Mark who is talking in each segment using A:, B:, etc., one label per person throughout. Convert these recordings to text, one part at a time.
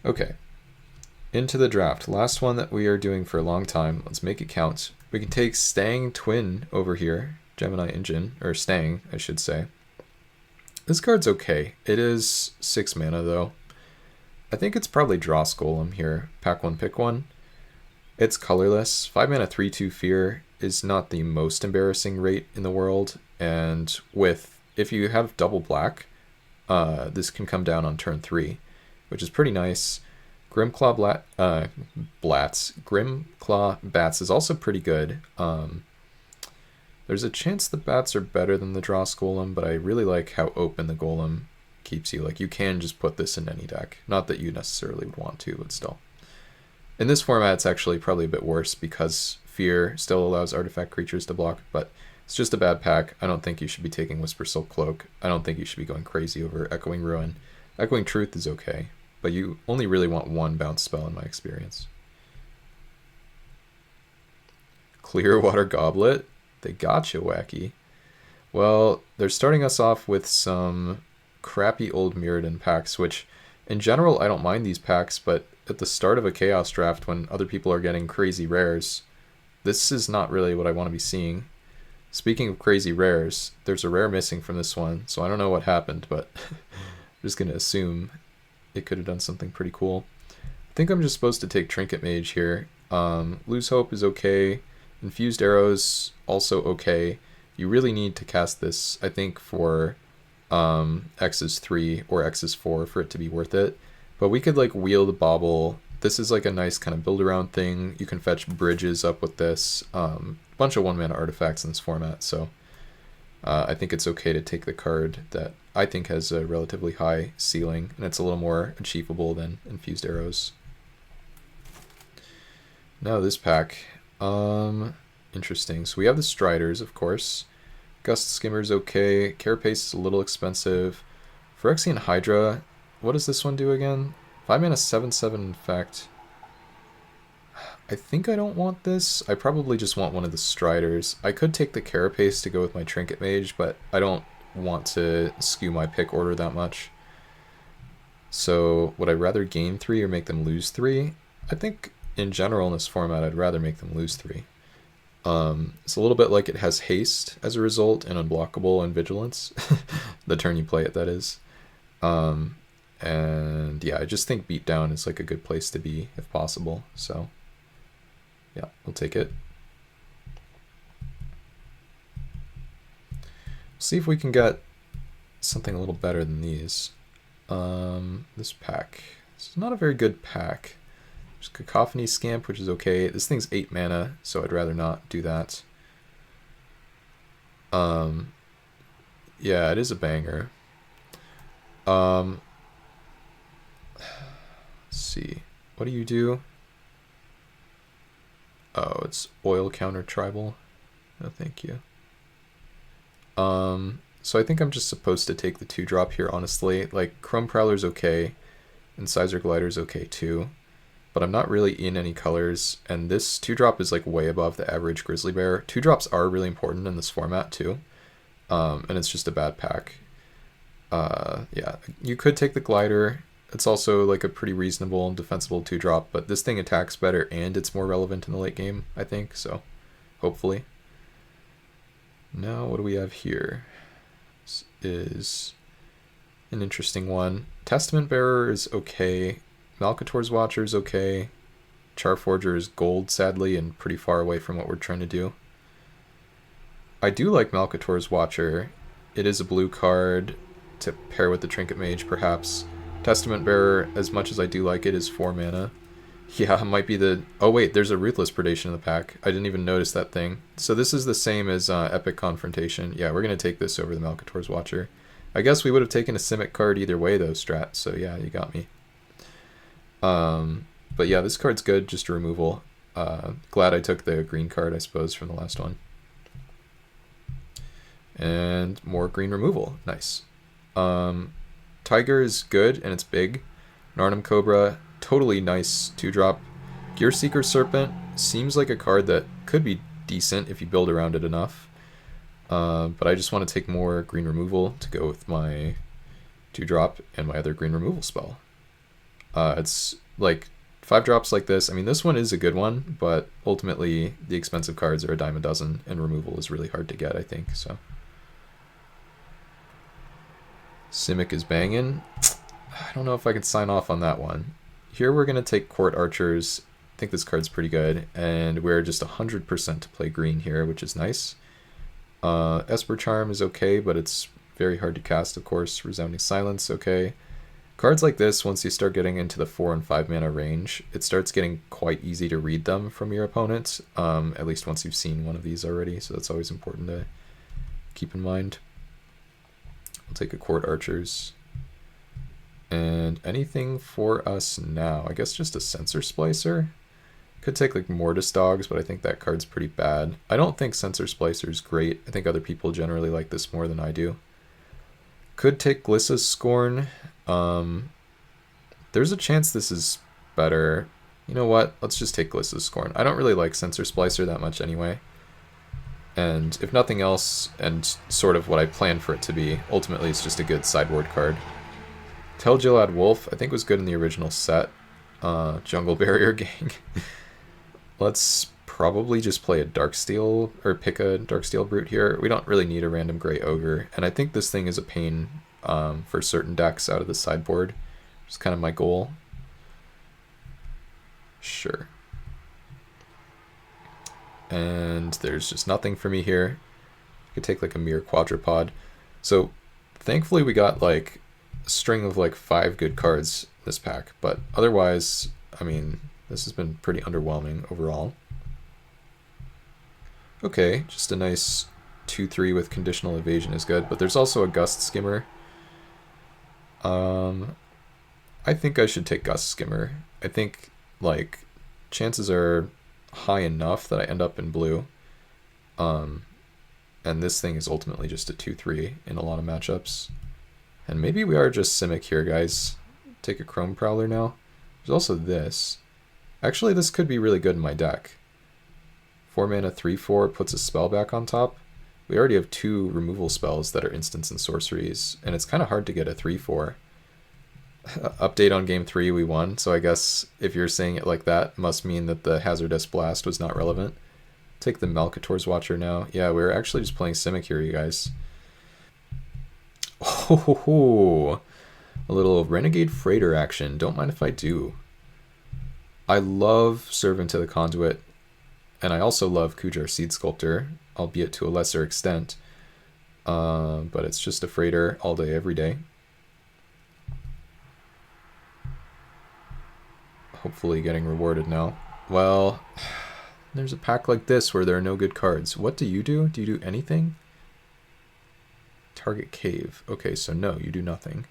A: Okay, into the draft. Last one that we are doing for a long time. Let's make it count. We can take Stang Twin over here. Gemini Engine, or Stang, I should say. This card's okay. It is 6 mana, though. I think it's probably Dross Golem here. Pack 1, pick 1. It's colorless. 5 mana, 3/2 Fear is not the most embarrassing rate in the world. And if you have double black, this can come down on turn 3, which is pretty nice. Grimclaw Bats is also pretty good. There's a chance the bats are better than the Dross Golem, but I really like how open the Golem keeps you. Like, you can just put this in any deck. Not that you necessarily would want to, but still. In this format, it's actually probably a bit worse because Fear still allows artifact creatures to block, but it's just a bad pack. I don't think you should be taking Whisper Silk Cloak. I don't think you should be going crazy over Echoing Ruin. Echoing Truth is okay, but you only really want one bounce spell in my experience. Clearwater Goblet? They gotcha, Wacky. Well, they're starting us off with some crappy old Mirrodin packs, which in general I don't mind these packs, but at the start of a Chaos draft when other people are getting crazy rares, this is not really what I want to be seeing. Speaking of crazy rares, there's a rare missing from this one, so I don't know what happened, but I'm just going to assume it could have done something pretty cool. I think I'm just supposed to take Trinket Mage here. Lose Hope is okay. Infused Arrows, also okay. You really need to cast this, I think, for X's 3 or X's 4 for it to be worth it. But we could like wheel the Bauble. This is like a nice kind of build around thing. You can fetch bridges up with this. Bunch of 1-mana artifacts in this format, so I think it's okay to take the card that I think has a relatively high ceiling, and it's a little more achievable than Infused Arrows. Now this pack. Interesting. So we have the Striders, of course. Gust Skimmer's okay. Carapace is a little expensive. Phyrexian Hydra, what does this one do again? 5 mana 7/7 Infect. I think I don't want this. I probably just want one of the Striders. I could take the Carapace to go with my Trinket Mage, but I don't want to skew my pick order that much. So would I rather gain 3 or make them lose 3? I think in general in this format I'd rather make them lose 3. It's a little bit like it has haste as a result and unblockable and vigilance. The turn you play it, that is. And yeah, I just think beatdown is like a good place to be if possible. So yeah, we'll take it. See if we can get something a little better than these. This pack. This is not a very good pack. There's Cacophony Scamp, which is okay. This thing's 8 mana, so I'd rather not do that. Yeah, it is a banger. Let's see. What do you do? Oh, it's Oil Counter Tribal. No, thank you. So I think I'm just supposed to take the 2-drop here, honestly. Like, Chrome Prowler's okay, Incisor Glider's okay too. But I'm not really in any colors, and this 2-drop is like way above the average Grizzly Bear. 2-drops are really important in this format too, and it's just a bad pack. Yeah, you could take the Glider. It's also like a pretty reasonable and defensible 2-drop, but this thing attacks better and it's more relevant in the late game, I think, so hopefully. Now, what do we have here? This is an interesting one. Testament Bearer is okay. Malcator's Watcher is okay. Charforger is gold, sadly, and pretty far away from what we're trying to do. I do like Malcator's Watcher. It is a blue card to pair with the Trinket Mage, perhaps. Testament Bearer, as much as I do like it, is 4 mana. Yeah, it might be the... Oh wait, there's a Ruthless Predation in the pack. I didn't even notice that thing. So this is the same as Epic Confrontation. Yeah, we're going to take this over the Malcator's Watcher. I guess we would have taken a Simic card either way, though, Strat. So yeah, you got me. But yeah, this card's good, just a removal. Glad I took the green card, I suppose, from the last one. And more green removal. Nice. Tiger is good, and it's big. Narnum Cobra, totally nice 2-drop. Gearseeker Serpent seems like a card that could be decent if you build around it enough. But I just want to take more green removal to go with my 2-drop and my other green removal spell. It's like 5 drops like this. I mean, this one is a good one, but ultimately the expensive cards are a dime a dozen, and removal is really hard to get, I think. So Simic is banging. I don't know if I can sign off on that one. Here we're going to take Court Archers. I think this card's pretty good, and we're just 100% to play green here, which is nice. Esper Charm is okay, but it's very hard to cast, of course. Resounding Silence, okay. Cards like this, once you start getting into the 4 and 5 mana range, it starts getting quite easy to read them from your opponent, at least once you've seen one of these already, so that's always important to keep in mind. We'll take a Court Archers. And anything for us now? I guess just a Sensor Splicer. Could take like Mortis Dogs, but I think that card's pretty bad. I don't think Sensor Splicer is great. I think other people generally like this more than I do. Could take Glissa's Scorn. There's a chance this is better. You know what? Let's just take Glissa's Scorn. I don't really like Sensor Splicer that much anyway. And if nothing else, and sort of what I planned for it to be, ultimately it's just a good sideboard card. Tel'Jilad Wolf, I think was good in the original set. Jungle Barrier Gang. Let's probably just play a Darksteel, or pick a Darksteel Brute here. We don't really need a random Grey Ogre, and I think this thing is a pain for certain decks out of the sideboard, which is kind of my goal. Sure. And there's just nothing for me here. I could take like a Mere Quadrupod. So thankfully we got like a string of like 5 good cards this pack, but otherwise, I mean, this has been pretty underwhelming overall. Okay, just a nice 2-3 with Conditional Evasion is good, but there's also a Gust Skimmer. I think I should take Gust Skimmer. I think like chances are high enough that I end up in blue. And this thing is ultimately just a 2-3 in a lot of matchups. And maybe we are just Simic here, guys. Take a Chrome Prowler now. There's also this. Actually, this could be really good in my deck. 4 mana 3/4 puts a spell back on top. We already have 2 removal spells that are instants and sorceries, and it's kind of hard to get a 3/4. Update on game 3, we won, so I guess if you're saying it like that, must mean that the Hazardous Blast was not relevant. Take the Malcator's Watcher now. Yeah, we're actually just playing Simic here, you guys. Oh, a little Renegade Freighter action. Don't mind if I do. I love Servant to the Conduit, and I also love Kujar Seed Sculptor, albeit to a lesser extent. But it's just a freighter all day, every day. Hopefully getting rewarded now. Well, there's a pack like this where there are no good cards. What do you do? Do you do anything? Target Cave. Okay, so no, you do nothing.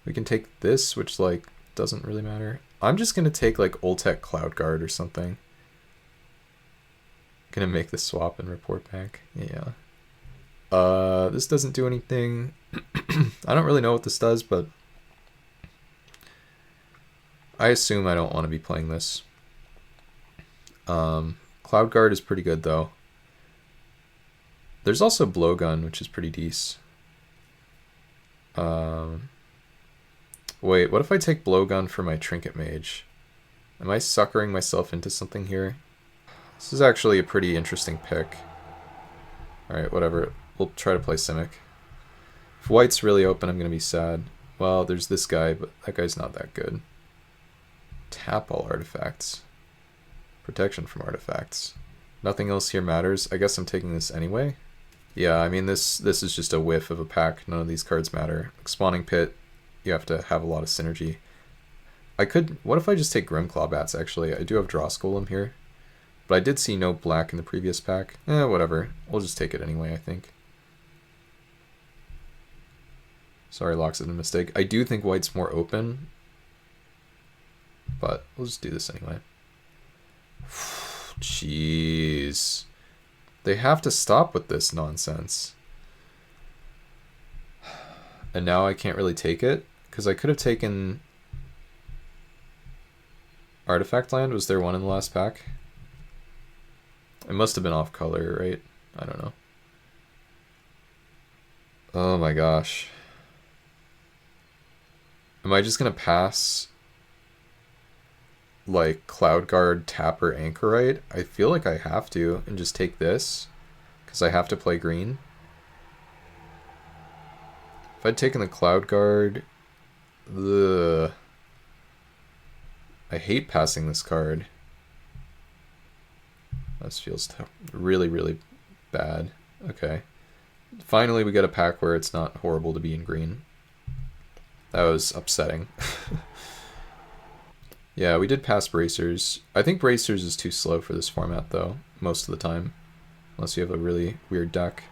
A: We can take this, which like doesn't really matter. I'm just gonna take like Oltec Cloud Guard or something. Gonna make the swap and report back. Yeah. This doesn't do anything. I don't really know what this does, but I assume I don't want to be playing this. Cloud Guard is pretty good though. There's also Blowgun, which is pretty decent. Wait, what if I take Blowgun for my Trinket Mage? Am I suckering myself into something here? This is actually a pretty interesting pick. Alright, whatever. We'll try to play Simic. If white's really open, I'm going to be sad. Well, there's this guy, but that guy's not that good. Tap all artifacts. Protection from artifacts. Nothing else here matters. I guess I'm taking this anyway. Yeah, I mean, this is just a whiff of a pack. None of these cards matter. Like Spawning Pit, you have to have a lot of synergy. What if I just take Grimclaw Bats, actually? I do have Dross Golem here. But I did see no black in the previous pack. Whatever. We'll just take it anyway, I think. Sorry, Locks is a mistake. I do think white's more open. But we'll just do this anyway. Jeez. They have to stop with this nonsense. And now I can't really take it? Because I could have taken Artifact Land. Was there one in the last pack? It must have been off color, right? I don't know. Oh my gosh. Am I just going to pass like Cloud Guard, Tapper, Anchorite? I feel like I have to, and just take this, because I have to play green. If I'd taken the Cloud Guard... Ugh. I hate passing this card. This feels really, really bad. Okay. Finally we get a pack where it's not horrible to be in green. That was upsetting. Yeah, we did pass Bracers. I think Bracers is too slow for this format, though, most of the time. Unless you have a really weird deck.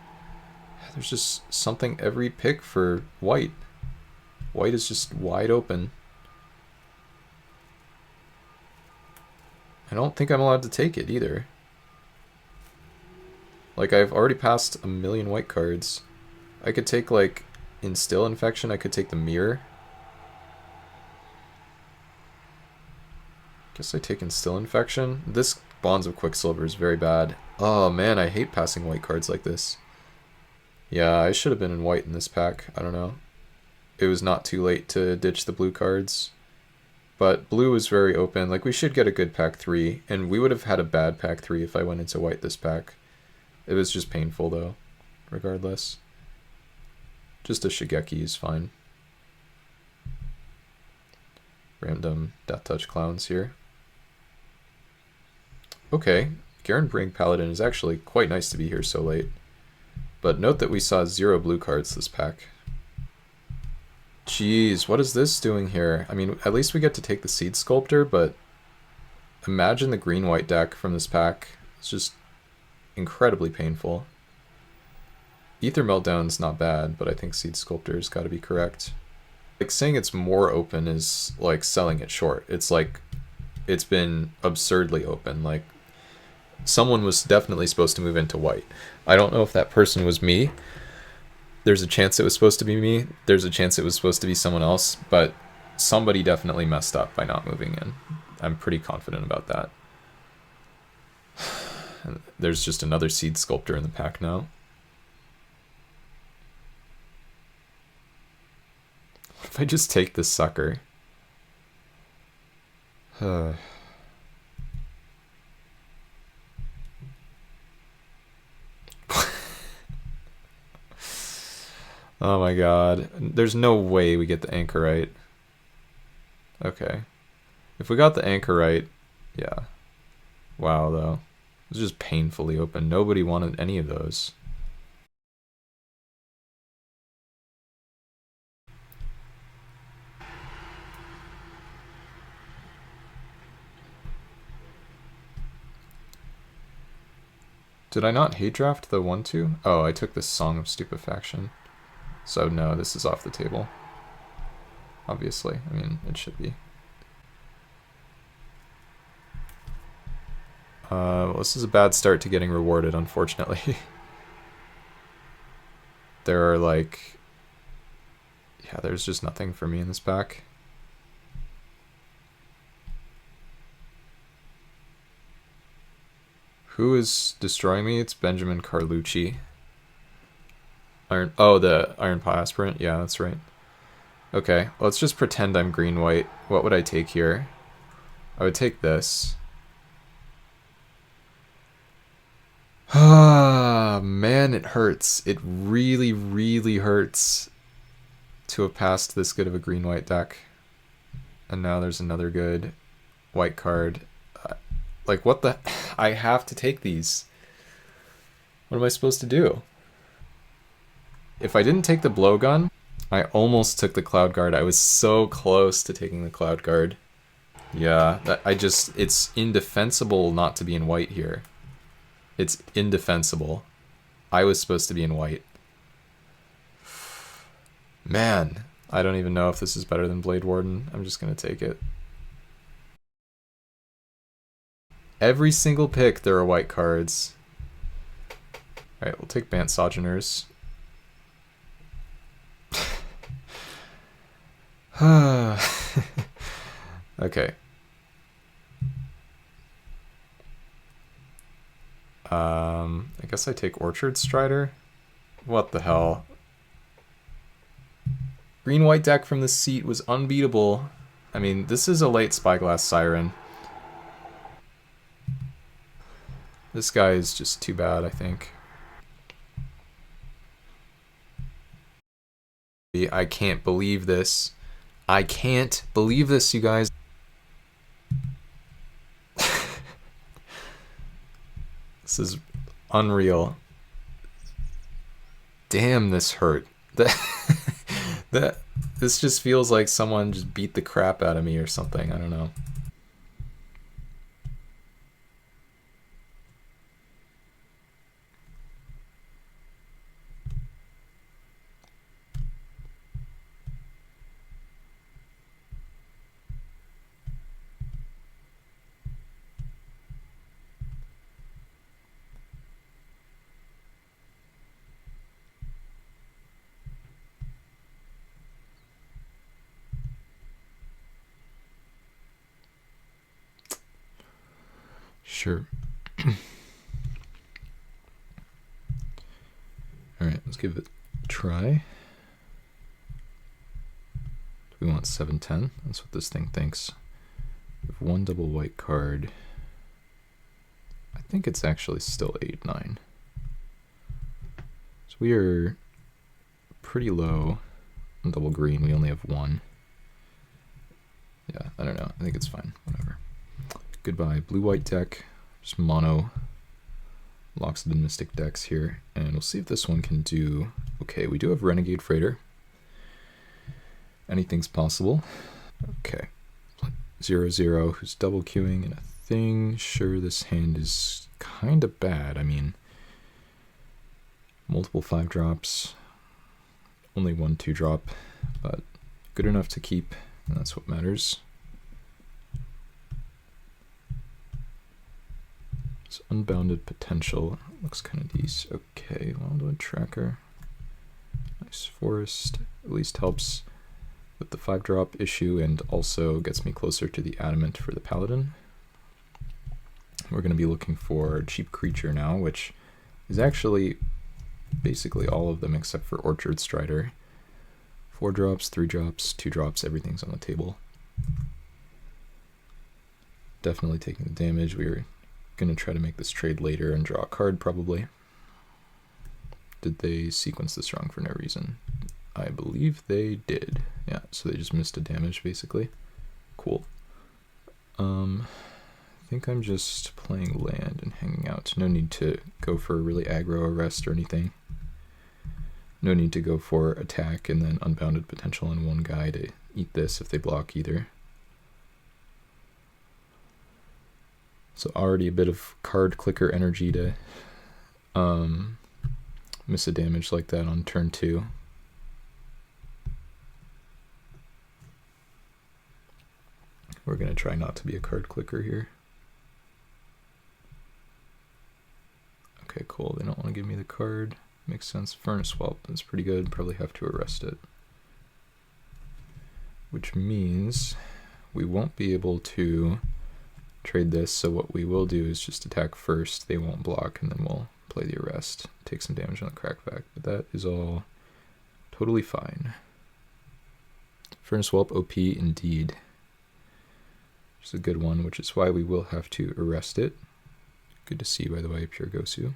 A: There's just something every pick for white. White is just wide open. I don't think I'm allowed to take it, either. Like, I've already passed a million white cards. I could take, like, Instill Infection. I could take the Mirror. Guess I take Instill Infection. This Bonds of Quicksilver is very bad. Oh, man, I hate passing white cards like this. Yeah, I should have been in white in this pack. I don't know. It was not too late to ditch the blue cards. But blue was very open. Like, we should get a good pack 3. And we would have had a bad pack 3 if I went into white this pack. It was just painful, though, regardless. Just a Shigeki is fine. Random Death Touch Clowns here. Okay, Garen Bring Paladin is actually quite nice to be here so late. But note that we saw 0 blue cards this pack. Jeez, what is this doing here? I mean, at least we get to take the Seed Sculptor, but imagine the green-white deck from this pack. It's just incredibly painful. Ether Meltdown's not bad, but I think Seed Sculptor's got to be correct. Like, saying it's more open is like selling it short. It's like, it's been absurdly open. Like, someone was definitely supposed to move into white. I don't know if that person was me. There's a chance it was supposed to be me. There's a chance it was supposed to be someone else, but somebody definitely messed up by not moving in. I'm pretty confident about that. And there's just another Seed Sculptor in the pack now. If I just take this sucker. Oh my god. There's no way we get the Anchorite. Okay. If we got the Anchorite, yeah. Wow, though. It was just painfully open. Nobody wanted any of those. Did I not hate draft the 1-2? Oh, I took this Song of Stupefaction. So no, this is off the table. Obviously. I mean, it should be. Well, this is a bad start to getting rewarded, unfortunately. There are like... Yeah, there's just nothing for me in this pack. Who is destroying me? It's Benjamin Carlucci. Oh, the Iron Paw Aspirant? Yeah, that's right. Okay, let's just pretend I'm green-white. What would I take here? I would take this. Ah, man, it hurts. It really, really hurts to have passed this good of a green-white deck. And now there's another good white card. Like, what the... I have to take these. What am I supposed to do? If I didn't take the blowgun, I almost took the Cloud Guard. I was so close to taking the Cloud Guard. Yeah, it's indefensible not to be in white here. It's indefensible. I was supposed to be in white. Man, I don't even know if this is better than Blade Warden. I'm just gonna take it. Every single pick, there are white cards. Alright, we'll take Bant Sojourners. Okay. I guess I take Orchard Strider. What the hell? Green-white deck from this seat was unbeatable. I mean, this is a late Spyglass Siren. This guy is just too bad, I think. I can't believe this. I can't believe this, you guys. This is unreal. Damn, this hurt. This just feels like someone just beat the crap out of me or something. I don't know. Sure. Alright, let's give it a try. We want 7-10. That's what this thing thinks. We have one double white card. I think it's actually still 8-9. So we are pretty low on double green. We only have one. Yeah, I don't know. I think it's fine. Whatever. Goodbye. Blue-white deck. Just mono Loxodon Mystic decks here. And we'll see if this one can do... Okay, we do have Renegade Freighter. Anything's possible. Okay. 0-0, who's double queuing and a thing. Sure, this hand is kind of bad. I mean, multiple 5-drops. Only one 2-drop, but good enough to keep, and that's what matters. It's Unbounded Potential. Looks kind of decent. Okay, Wildwood Tracker. Nice Forest. At least helps with the 5-drop issue and also gets me closer to the Adamant for the Paladin. We're going to be looking for cheap creature now, which is actually basically all of them except for Orchard Strider. 4-drops, 3-drops, 2-drops, everything's on the table. Definitely taking the damage. We're going to try to make this trade later and draw a card probably. Did they sequence this wrong for no reason? I believe they did. Yeah, so they just missed a damage basically. Cool. I think I'm just playing land and hanging out. No need to go for a really aggro arrest or anything. No need to go for attack and then Unbounded Potential on one guy to eat this if they block either. So already a bit of card clicker energy to miss a damage like that on turn 2. We're going to try not to be a card clicker here. Okay, cool. They don't want to give me the card. Makes sense. Furnace Swap, that's pretty good. Probably have to arrest it. Which means we won't be able to trade this, so what we will do is just attack first. They won't block, and then we'll play the arrest. Take some damage on the crackback, but that is all totally fine. Furnace Whelp OP indeed. Which is a good one, which is why we will have to arrest it. Good to see, by the way, Pure Gosu.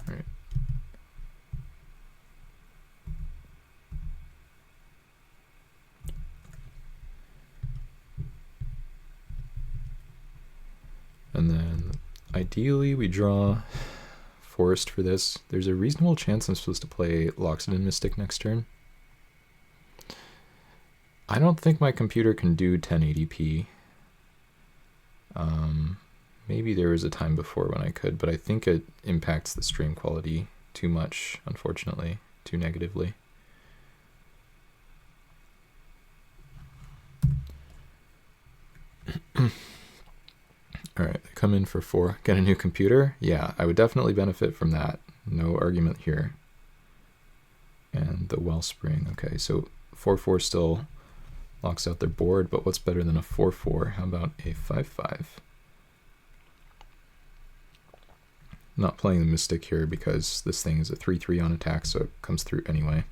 A: Alright. And then ideally we draw Forest for this. There's a reasonable chance I'm supposed to play Loxodon Mystic next turn. I don't think my computer can do 1080p. Maybe there was a time before when I could, but I think it impacts the stream quality too much, unfortunately, too negatively. Alright, come in for 4. Get a new computer? Yeah, I would definitely benefit from that. No argument here. And the Wellspring. Okay, so 4-4 still locks out their board, but what's better than a 4-4? How about a 5-5? Not playing the Mystic here because this thing is a 3-3 on attack, so it comes through anyway.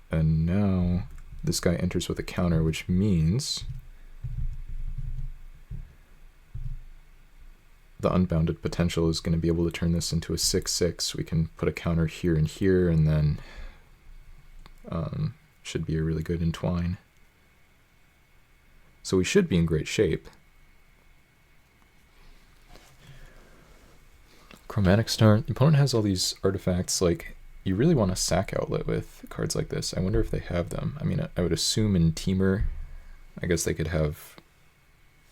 A: And now this guy enters with a counter, which means the unbounded potential is going to be able to turn this into a 6/6. We can put a counter here and here, and then should be a really good entwine. So we should be in great shape. Chromatic Star. The opponent has all these artifacts. Like, you really want a sack outlet with cards like this. I wonder if they have them. I mean, I would assume in Teamer, I guess they could have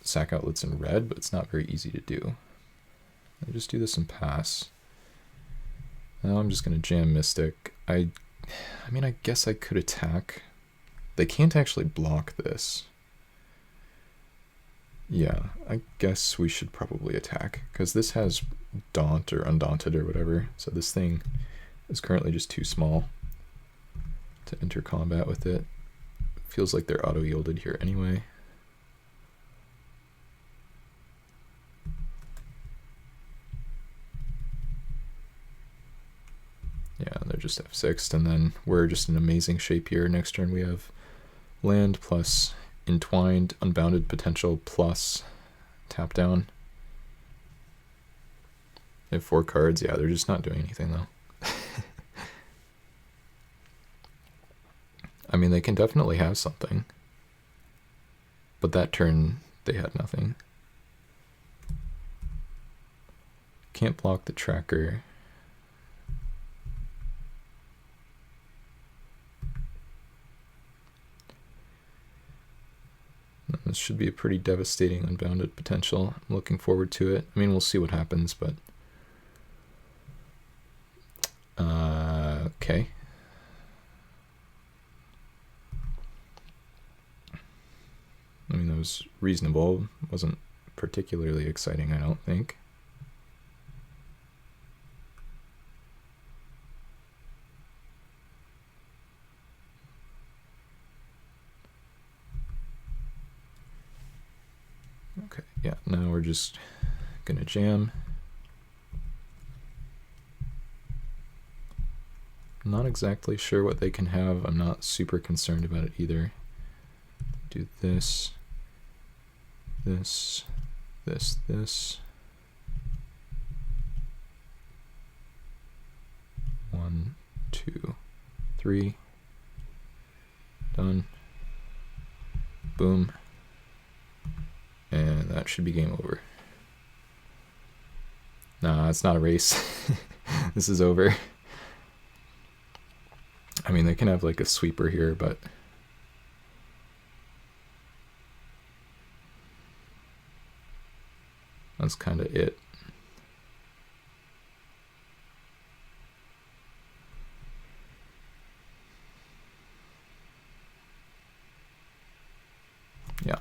A: sack outlets in red, but it's not very easy to do. I'll just do this and pass. Now I'm just going to jam Mystic. I mean, I guess I could attack. They can't actually block this. Yeah, I guess we should probably attack, because this has Daunt or Undaunted or whatever, so this thing is currently just too small to enter combat with it. Feels like they're auto-yielded here anyway. Yeah, they're just F6'd, and then we're just in amazing shape here. Next turn we have land plus Entwined, Unbounded Potential plus tap down. They have 4 cards. Yeah, they're just not doing anything though. I mean, they can definitely have something, but that turn they had nothing. Can't block the tracker. This should be a pretty devastating unbounded potential. I'm looking forward to it. I mean, we'll see what happens, but okay. I mean, that was reasonable. Wasn't particularly exciting, I don't think. Okay, yeah, now we're just gonna jam. Not exactly sure what they can have. I'm not super concerned about it either. Do this, this, this, this. 1, 2, 3. Done. Boom. And that should be game over. Nah, it's not a race. This is over. I mean, they can have like a sweeper here, but that's kind of it. Yeah.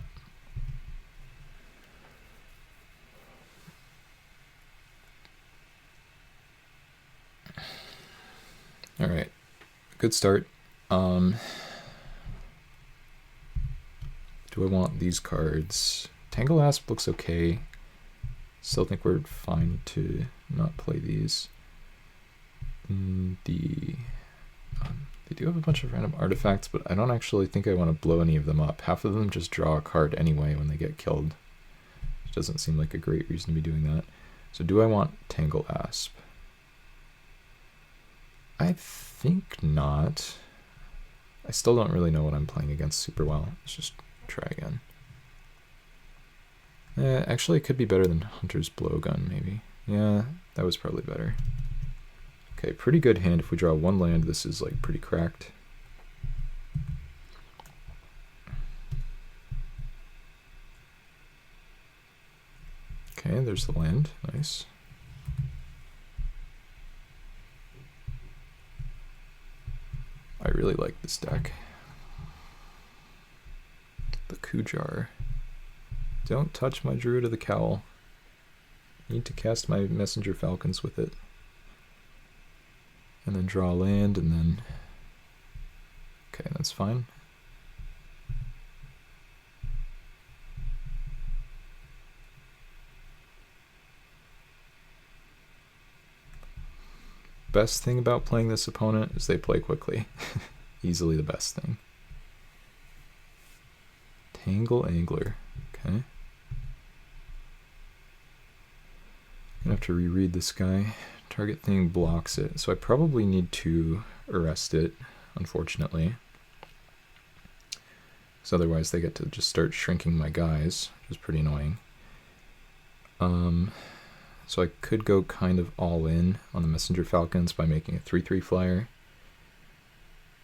A: All right. Good start. Do I want these cards? Tangle Asp looks okay. Still think we're fine to not play these. They do have a bunch of random artifacts, but I don't actually think I want to blow any of them up. Half of them just draw a card anyway when they get killed. Which doesn't seem like a great reason to be doing that. So do I want Tangle Asp? I think not. I still don't really know what I'm playing against super well. Let's just try again. Actually, it could be better than Hunter's Blowgun, maybe. Yeah, that was probably better. Okay, pretty good hand. If we draw 1 land, this is like pretty cracked. Okay, there's the land. Nice. I really like this deck. The Kujar. Don't touch my Druid of the Cowl. Need to cast my Messenger Falcons with it. And then draw land, and then... Okay, that's fine. Best thing about playing this opponent is they play quickly. Easily the best thing. Tangle Angler. Okay. I'm gonna have to reread this guy. Target thing blocks it, so I probably need to arrest it, unfortunately. Because otherwise they get to just start shrinking my guys, which is pretty annoying. So I could go kind of all in on the Messenger Falcons by making a 3/3 flyer.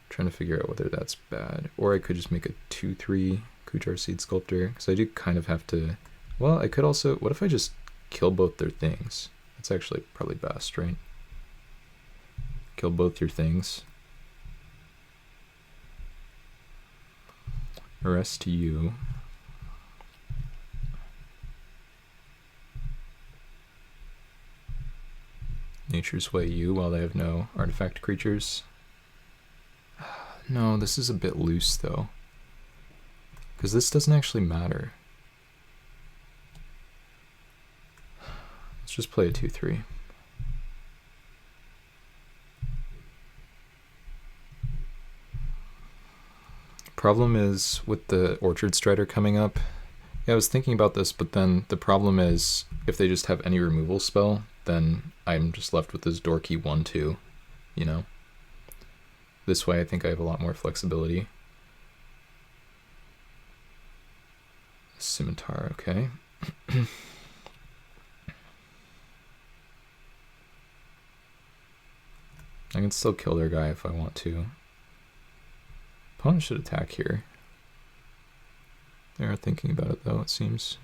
A: Trying to figure out whether that's bad. Or I could just make a 2/3 Kujar Seed Sculptor, because I do kind of have to... Well, I could also... What if I just kill both their things? That's actually probably best, right? Kill both your things. Arrest you. Nature's Way you while they have no artifact creatures. No, this is a bit loose though. Because this doesn't actually matter. Let's just play a 2/3. Problem is with the Orchard Strider coming up. Yeah, I was thinking about this, but then the problem is if they just have any removal spell, then I'm just left with this dorky 1/2, you know? This way I think I have a lot more flexibility. Scimitar, okay. I can still kill their guy if I want to. Opponent should attack here. They are thinking about it though, it seems.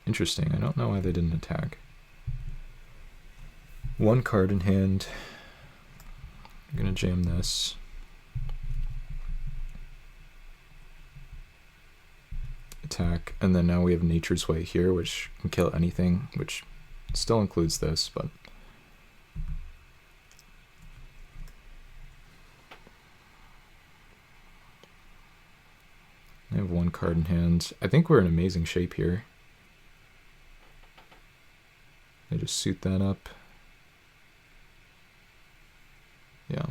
A: Interesting, I don't know why they didn't attack. One card in hand. I'm gonna jam this. Attack, and then now we have Nature's Way here, which can kill anything, which still includes this, but... I have one card in hand. I think we're in amazing shape here. I just suit that up. Yeah.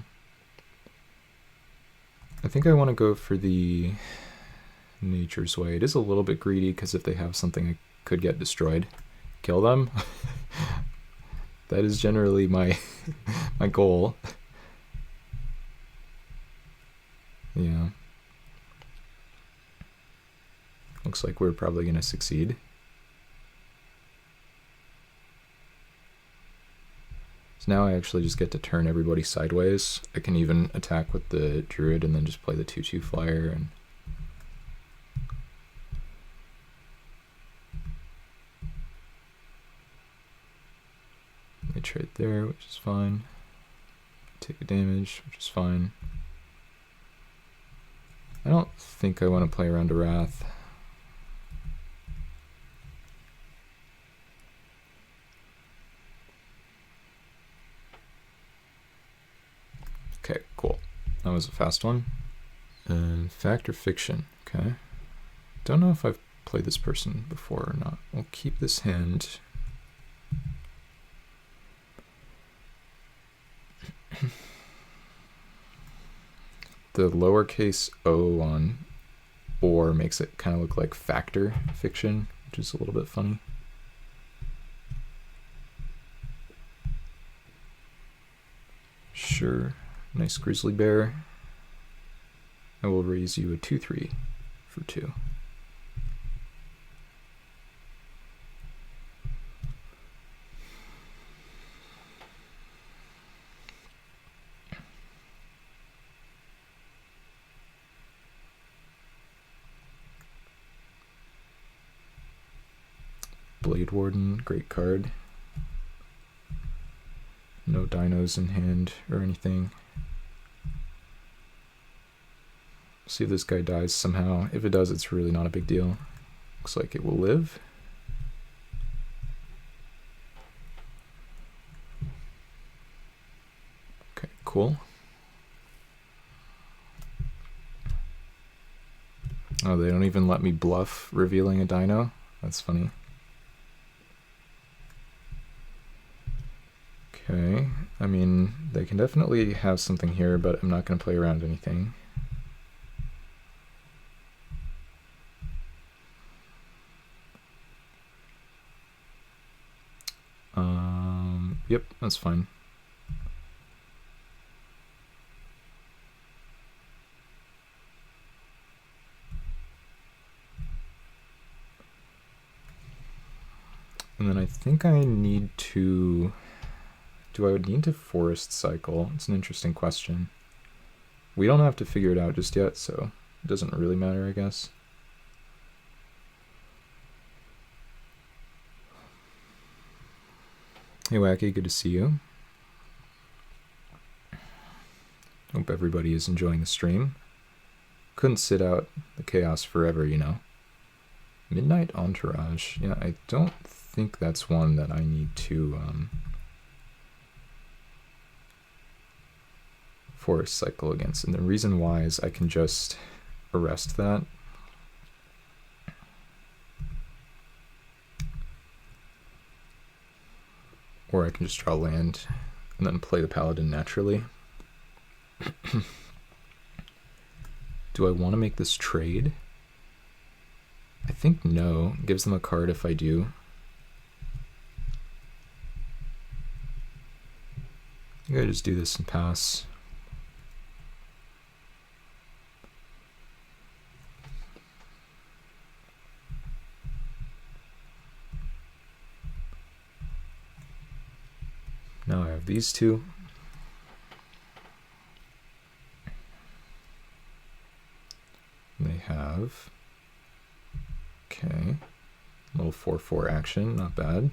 A: I think I want to go for the Nature's Way. It is a little bit greedy because if they have something I could get destroyed, kill them. That is generally my my goal. Yeah. Looks like we're probably going to succeed. So now I actually just get to turn everybody sideways. I can even attack with the Druid and then just play the 2/2 flyer. And they trade there, which is fine. Take a damage, which is fine. I don't think I want to play around a Wrath. Okay, cool. That was a fast one. And Fact or Fiction, okay. Don't know if I've played this person before or not. We'll keep this hand. The lowercase o on or makes it kind of look like Factor Fiction, which is a little bit funny. Sure. Nice grizzly bear. I will raise you a 2/3 for 2. Blade Warden, great card. No dinos in hand or anything. See if this guy dies somehow. If it does, it's really not a big deal. Looks like it will live. Okay, cool. Oh, they don't even let me bluff revealing a dino? That's funny. Okay, I mean, they can definitely have something here, but I'm not going to play around anything. That's fine. And then I think I need to... Do I need to forest cycle? It's an interesting question. We don't have to figure it out just yet, so it doesn't really matter, I guess. Hey Wacky, good to see you. Hope everybody is enjoying the stream. Couldn't sit out the chaos forever, you know. Midnight Entourage. Yeah, I don't think that's one that I need to forest cycle against. And the reason why is I can just arrest that. Or I can just draw land and then play the paladin naturally. Do I want to make this trade? I think no. It gives them a card if I do. I think I just do this and pass. Now I have these two. They have, okay, a little 4/4 action, not bad.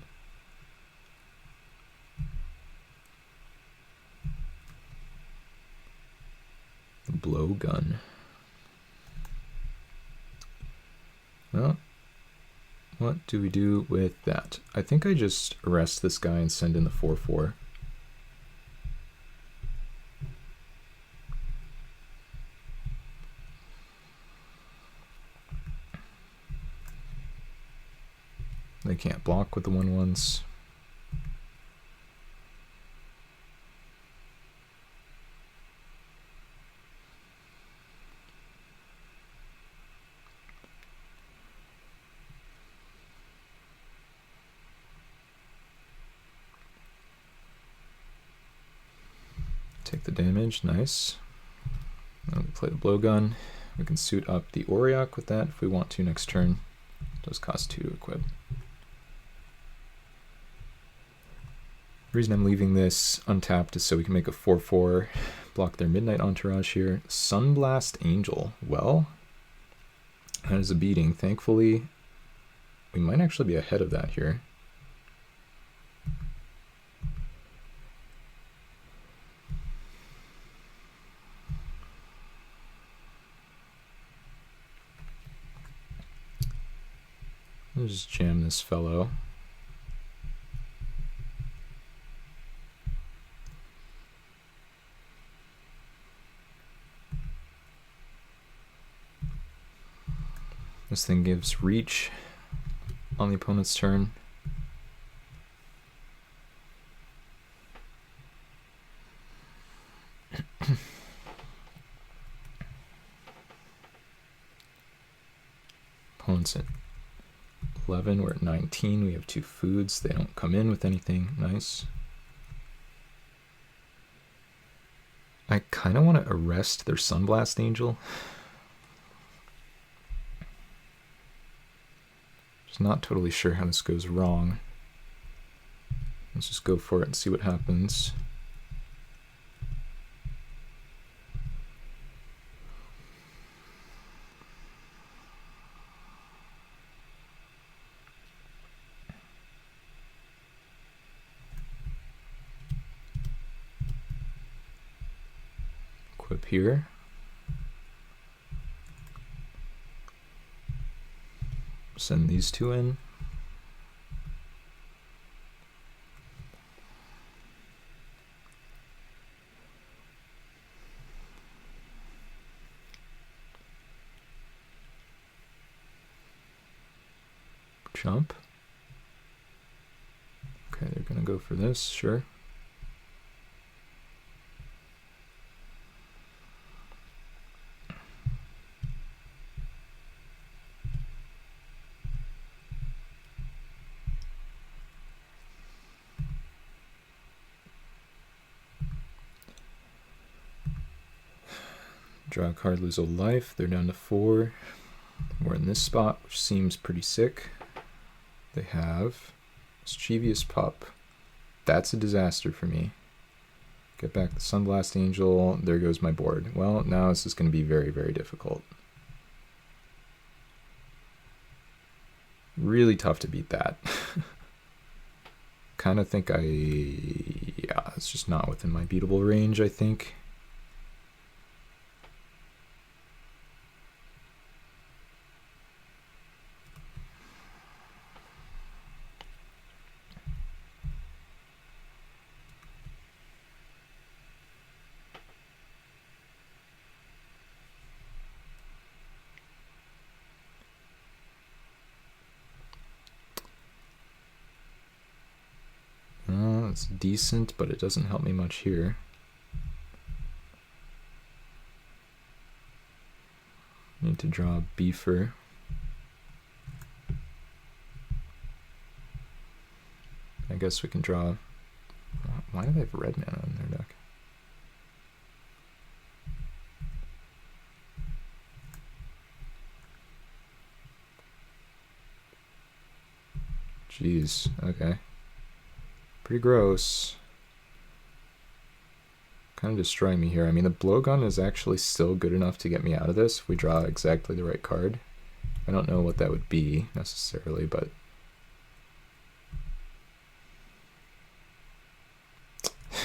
A: The blowgun. Well, what do we do with that? I think I just arrest this guy and send in the 4/4. They can't block with the 1/1s. Take the damage, nice. Now we play the blowgun. We can suit up the Auriok with that if we want to next turn. It does cost 2 to equip. The reason I'm leaving this untapped is so we can make a 4/4, block their Midnight Entourage here. Sunblast Angel. Well, that is a beating. Thankfully, we might actually be ahead of that here. I'll just jam this fellow. This thing gives reach on the opponent's turn. Opponent's at 11, we're at 19, we have 2 foods, they don't come in with anything, nice. I kind of want to arrest their Sunblast Angel. Just not totally sure how this goes wrong. Let's just go for it and see what happens. Equip here. Send these 2 in. Jump. Okay, they're gonna go for this, sure. Draw a card, lose a life. They're down to 4. We're in this spot, which seems pretty sick. They have Mischievous Pup. That's a disaster for me. Get back the Sunblast Angel. There goes my board. Well, now this is going to be very, very difficult. Really tough to beat that. Kind of think yeah, it's just not within my beatable range, I think. It's decent, but it doesn't help me much here. Need to draw a beefer. I guess we can draw... Why do they have red mana in their deck? Jeez, okay. Pretty gross. Kind of destroying me here. I mean, the blowgun is actually still good enough to get me out of this if we draw exactly the right card. I don't know what that would be necessarily, but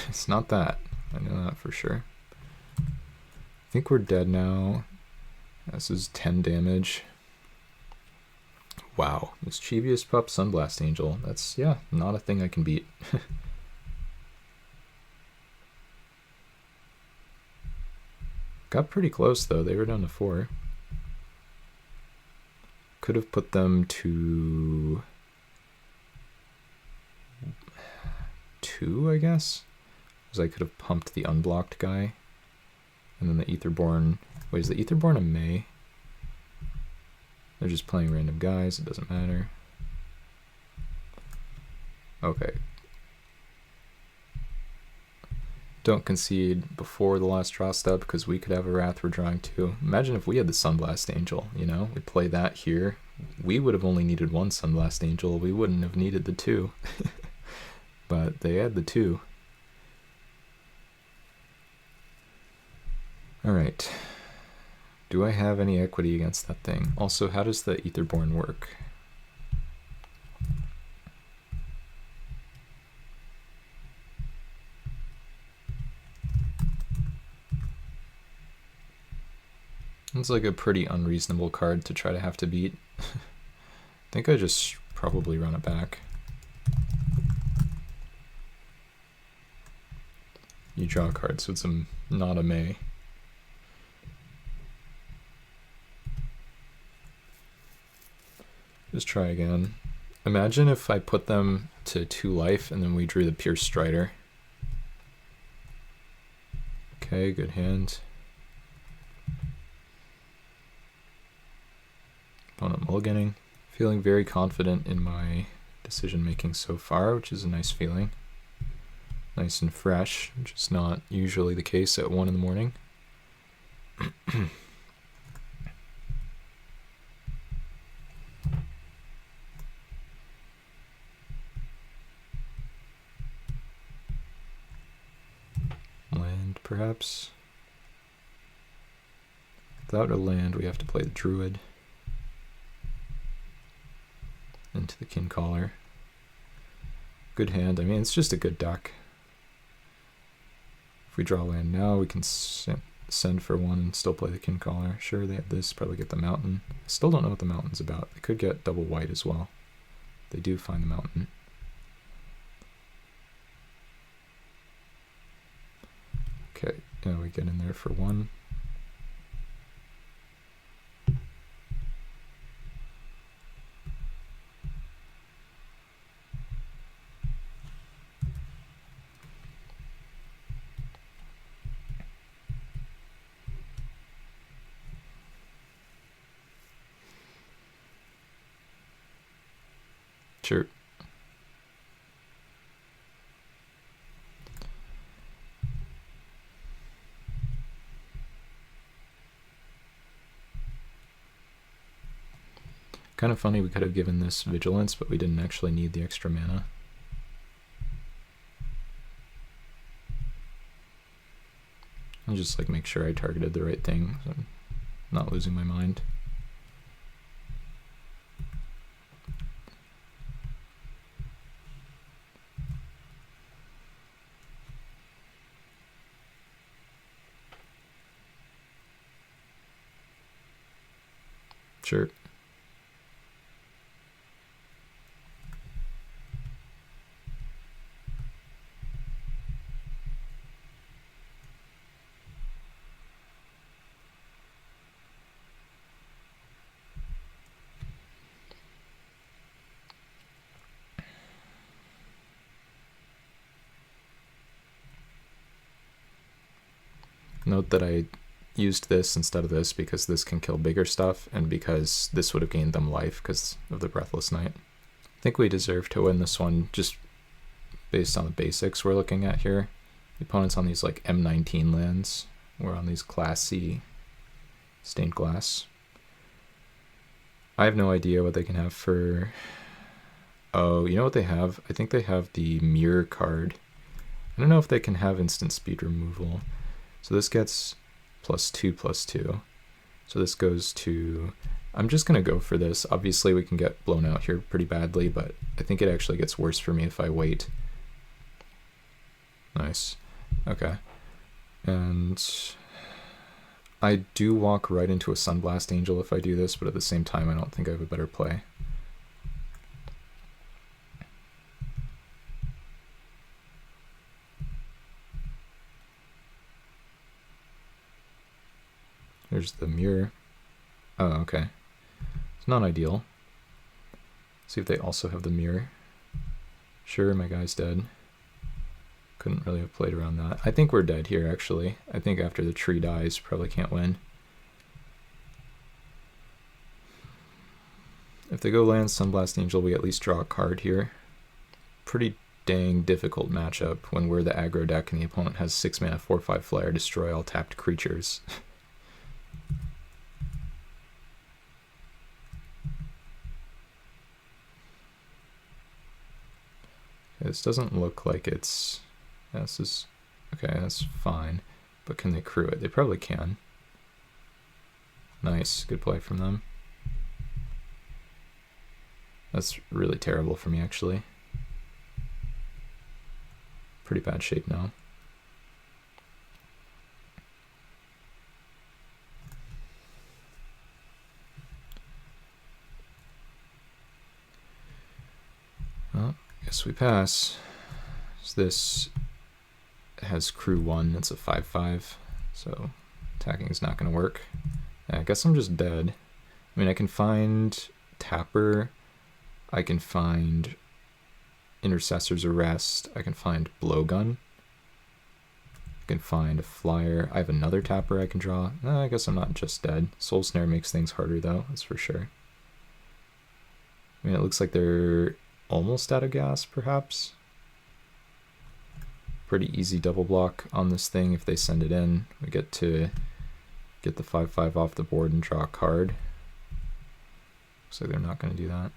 A: it's not that. I know that for sure. I think we're dead now. This is 10 damage. Wow. Mischievous Pup, Sunblast Angel. That's, yeah, not a thing I can beat. Got pretty close, though. They were down to 4. Could have put them to 2, I guess? Because I could have pumped the unblocked guy. And then the Aetherborn... Wait, is the Aetherborn a May? They're just playing random guys, it doesn't matter. Okay. Don't concede before the last draw step, because we could have a Wrath we're drawing too. Imagine if we had the Sunblast Angel, you know? We play that here. We would have only needed 1 Sunblast Angel, we wouldn't have needed the 2. But they had the 2. Alright. Do I have any equity against that thing? Also, how does the Aetherborn work? It's like a pretty unreasonable card to try to have to beat. I think I just probably run it back. You draw a card, so it's not a May. Just try again. Imagine if I put them to 2 life and then we drew the Pierce Strider. Okay, good hand. Opponent mulliganing. Feeling very confident in my decision making so far, which is a nice feeling. Nice and fresh, which is not usually the case at 1 in the morning. Land, perhaps. Without a land, we have to play the Druid. Into the Kincaller. Good hand. I mean, it's just a good deck. If we draw land now, we can send for 1 and still play the Kincaller. Sure, they have this, probably get the Mountain. I still don't know what the Mountain's about. They could get double white as well. They do find the Mountain. Okay, now we get in there for 1. Sure. Kind of funny, we could have given this vigilance, but we didn't actually need the extra mana. I'll just like make sure I targeted the right thing, so I'm not losing my mind. Sure. Note that I used this instead of this because this can kill bigger stuff and because this would have gained them life because of the Breathless Knight. I think we deserve to win this one just based on the basics we're looking at here. The opponent's on these like M19 lands. We're on these Class C stained glass. I have no idea what they can have for... Oh, you know what they have? I think they have the Mirror card. I don't know if they can have instant speed removal. So this gets +2/+2. So this goes to... I'm just going to go for this. Obviously we can get blown out here pretty badly, but I think it actually gets worse for me if I wait. Nice. Okay. And I do walk right into a Sunblast Angel if I do this, but at the same time I don't think I have a better play. There's the mirror. Oh, okay. It's not ideal. See if they also have the mirror. Sure, my guy's dead. Couldn't really have played around that. I think we're dead here, actually. I think after the tree dies, probably can't win. If they go land Sunblast Angel, we at least draw a card here. Pretty dang difficult matchup when we're the aggro deck and the opponent has 6 mana, 4/5 flare, destroy all tapped creatures. This doesn't look like it's... Yeah, this is... Okay, that's fine. But can they crew it? They probably can. Nice. Good play from them. That's really terrible for me, actually. Pretty bad shape now. Well, guess we pass. So this has crew 1, it's a 5/5, so attacking is not going to work. Yeah, I guess I'm just dead. I mean, I can find Tapper, I can find Intercessor's Arrest, I can find Blowgun, I can find a Flyer, I have another Tapper I can draw. I guess I'm not just dead. Soul Snare makes things harder though, that's for sure. I mean, it looks like they're almost out of gas, perhaps. Pretty easy double block on this thing if they send it in. We get to get the 5/5 off the board and draw a card. Looks like they're not going to do that.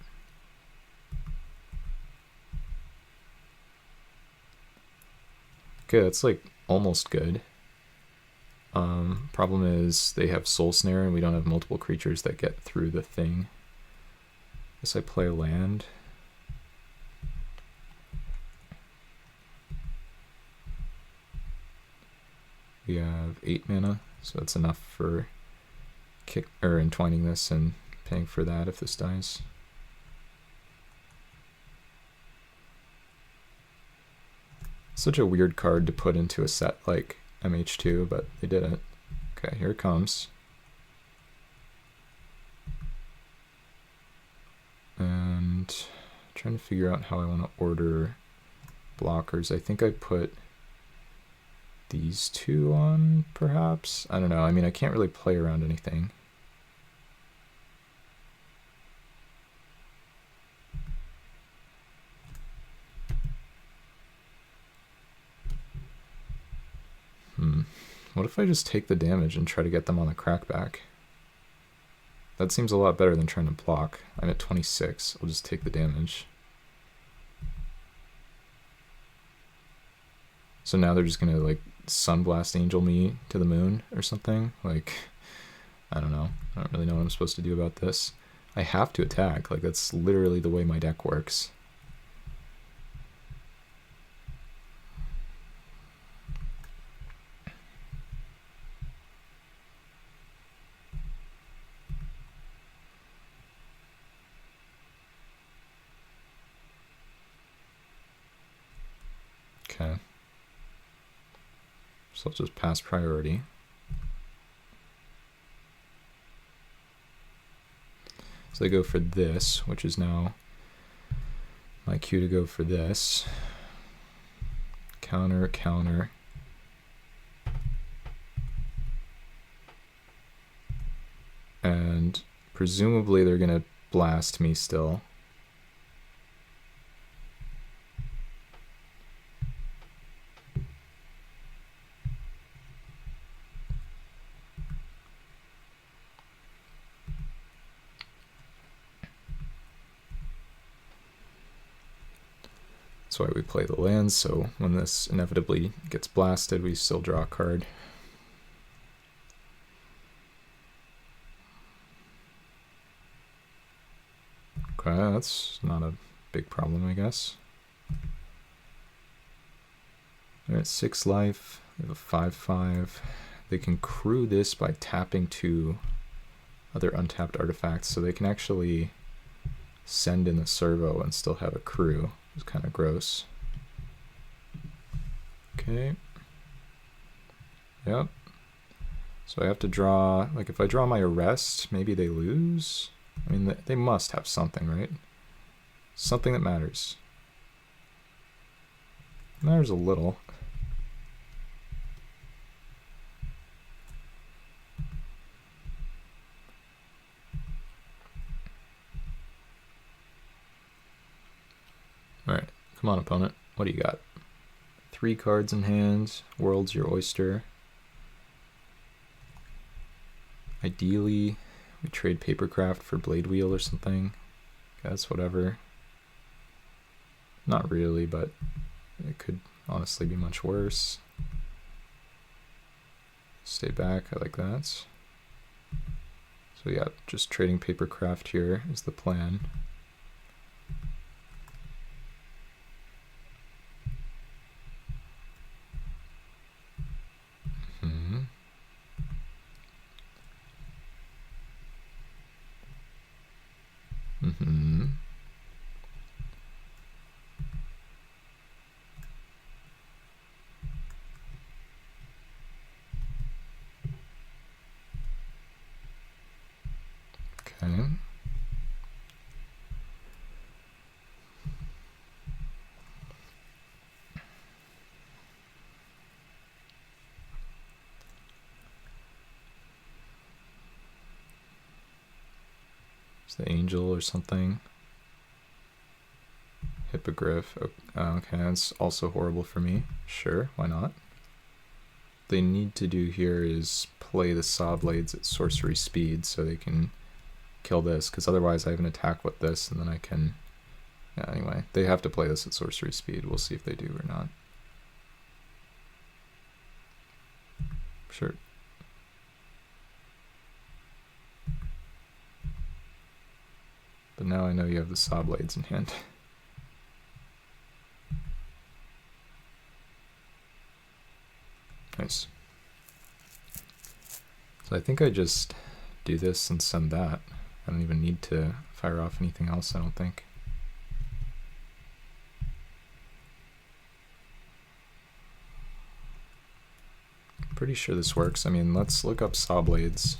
A: Okay, that's like almost good. Problem is they have Soul Snare and we don't have multiple creatures that get through the thing. Guess I play land. We have 8 mana, so that's enough for entwining this and paying for that if this dies. Such a weird card to put into a set like MH2, but they did it. Okay, here it comes. And I'm trying to figure out how I want to order blockers. I think I put these two on, perhaps? I don't know. I mean, I can't really play around anything. What if I just take the damage and try to get them on the crackback? That seems a lot better than trying to block. I'm at 26. I'll just take the damage. So now they're just gonna like Sunblast Angel me to the moon or something. Like, I don't know. I don't really know what I'm supposed to do about this. I have to attack. Like, that's literally the way my deck works. Okay. So I'll just pass priority. So they go for this, which is now my cue to go for this. Counter, counter. And presumably they're going to blast me still. That's why we play the lands, so when this inevitably gets blasted, we still draw a card. Okay, that's not a big problem, I guess. They're at 6 life, they have a 5/5. They can crew this by tapping 2 other untapped artifacts, so they can actually send in the servo and still have a crew. It's kind of gross. Okay. Yep. So I have to draw, like if I draw my arrest, maybe they lose? I mean, they must have something, right? Something that matters. Matters a little. Alright, come on opponent, what do you got? 3 cards in hand, world's your oyster. Ideally, we trade Papercraft for Blade Wheel or something. Guess whatever. Not really, but it could honestly be much worse. Stay back, I like that. So yeah, just trading Papercraft here is the plan. Okay. It's the angel or something. Hippogriff. Okay, that's also horrible for me. Sure, why not? What they need to do here is play the Saw Blades at sorcery speed so they can kill this, because otherwise I have an attack with this and then I can... Yeah, anyway, they have to play this at sorcery speed. We'll see if they do or not. Sure. But now I know you have the Saw Blades in hand. Nice. So I think I just do this and send that. I don't even need to fire off anything else, I don't think. Pretty sure this works. I mean, let's look up Saw Blades.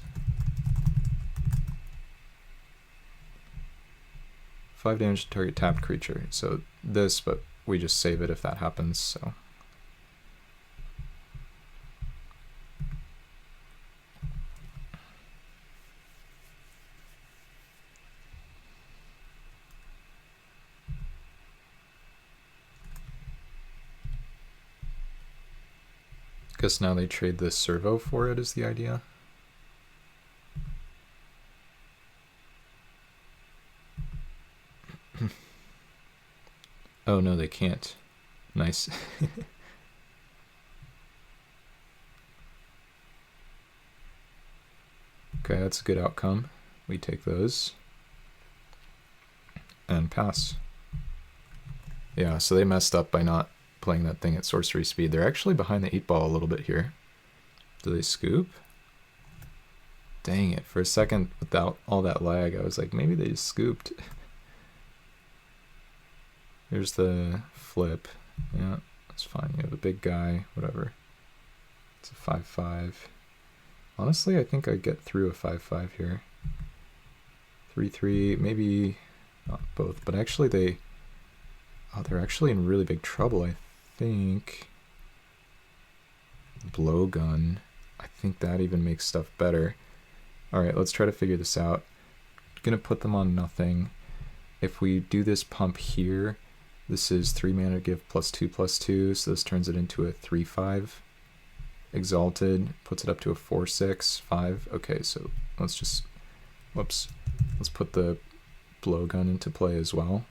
A: 5 damage to target tapped creature. So this, but we just save it if that happens, so. Guess now they trade this servo for it is the idea. Oh no, they can't. Nice. Okay, that's a good outcome. We take those. And pass. Yeah, so they messed up by not playing that thing at sorcery speed. They're actually behind the 8-ball a little bit here. Do they scoop? Dang it, for a second without all that lag, I was like, maybe they just scooped. Here's the flip. Yeah, that's fine. You have a big guy, whatever. It's a 5-5. Honestly, I think I get through a 5-5 here. 3-3, maybe not both, but actually they're actually in really big trouble, I think. Blowgun. I think that even makes stuff better. Alright, let's try to figure this out. Gonna put them on nothing. If we do this pump here, this is 3 mana give +2/+2, so this turns it into a 3-5. Exalted puts it up to a 4-6-5. Okay, so let's just, whoops, let's put the blowgun into play as well.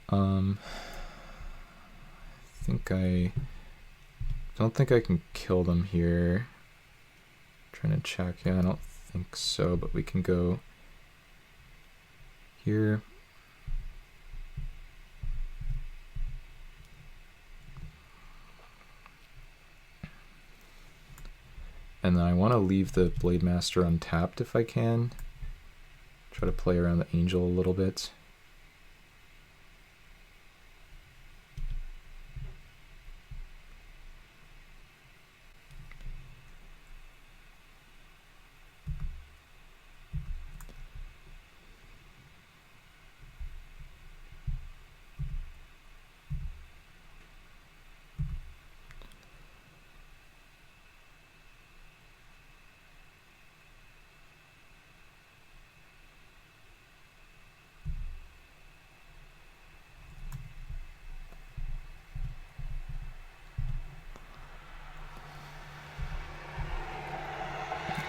A: I don't think I can kill them here. Trying to check. Yeah, I don't think so, but we can go here. And then I want to leave the Blade Master untapped if I can. Try to play around the Angel a little bit.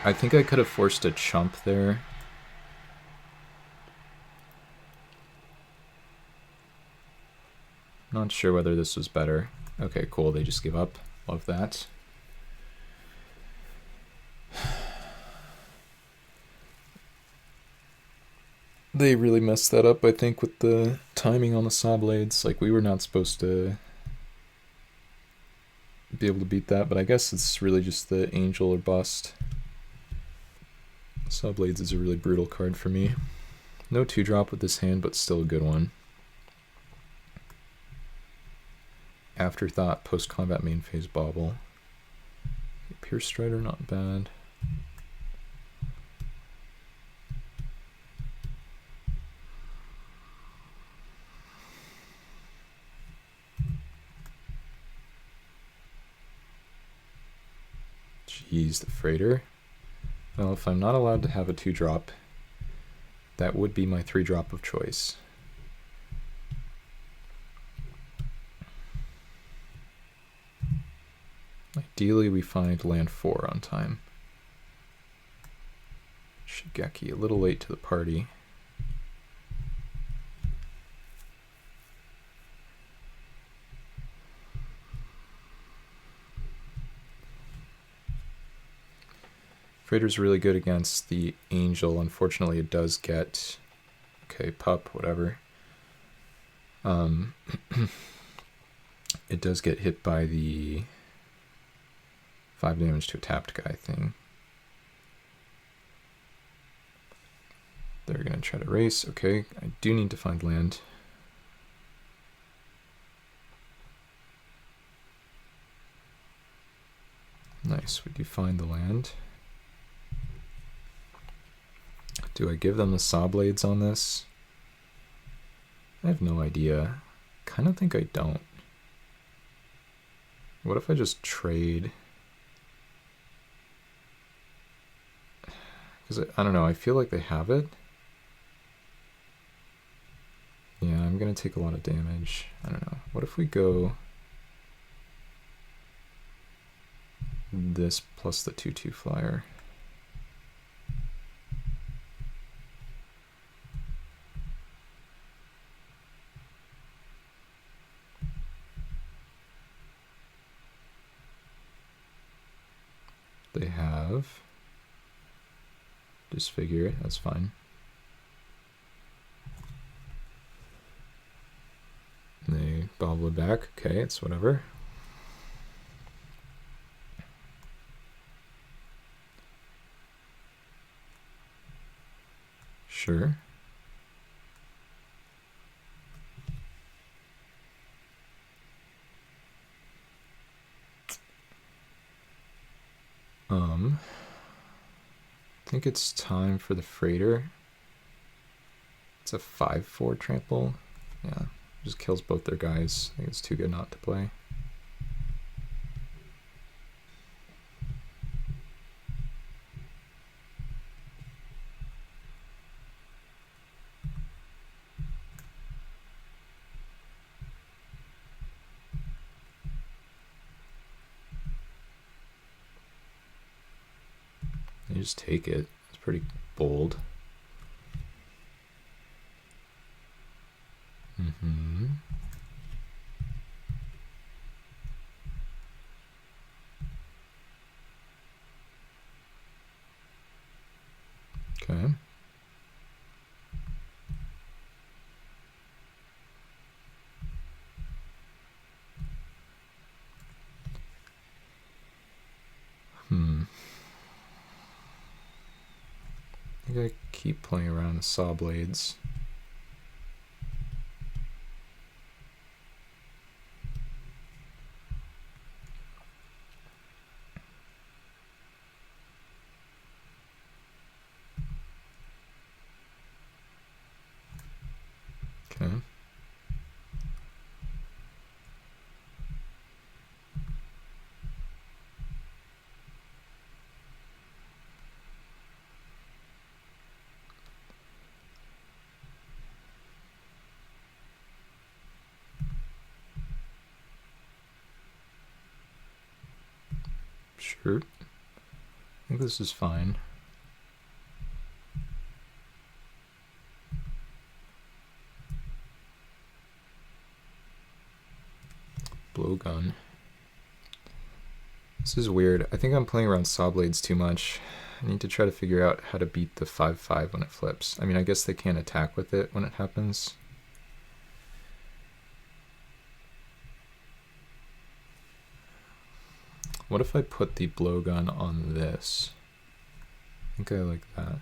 A: I think I could have forced a chump there. Not sure whether this was better. Okay, cool, they just give up. Love that. They really messed that up, I think, with the timing on the saw blades. Like, we were not supposed to be able to beat that, but I guess it's really just the Angel or bust. Saw blades is a really brutal card for me. No 2-drop with this hand, but still a good one. Afterthought, post-combat main phase bauble. Pierce Strider, not bad. Jeez, the Freighter. Well, if I'm not allowed to have a 2-drop, that would be my 3-drop of choice. Ideally, we find land 4 on time. Shigeki, a little late to the party. Freighter's really good against the Angel. Unfortunately, it does get... Okay, pup, whatever. It does get hit by the 5 damage to a tapped guy thing. They're going to try to race. Okay, I do need to find land. Nice, we do find the land. Do I give them the saw blades on this? I have no idea. Kind of think I don't. What if I just trade? Because I don't know, I feel like they have it. Yeah, I'm going to take a lot of damage. I don't know. What if we go this plus the 2/2 flyer? have. Disfigure it, that's fine. And they bobble it back. Okay, it's whatever. Sure. I think it's time for the freighter. It's a 5/4 trample. Yeah, just kills both their guys. I think it's too good not to play. You just take it. It's pretty bold. Okay. I think I keep playing around with saw blades. Okay. Sure. I think this is fine. Blowgun. This is weird. I think I'm playing around saw blades too much. I need to try to figure out how to beat the 5/5 when it flips. I mean, I guess they can't attack with it when it happens. What if I put the blowgun on this? I think I like that.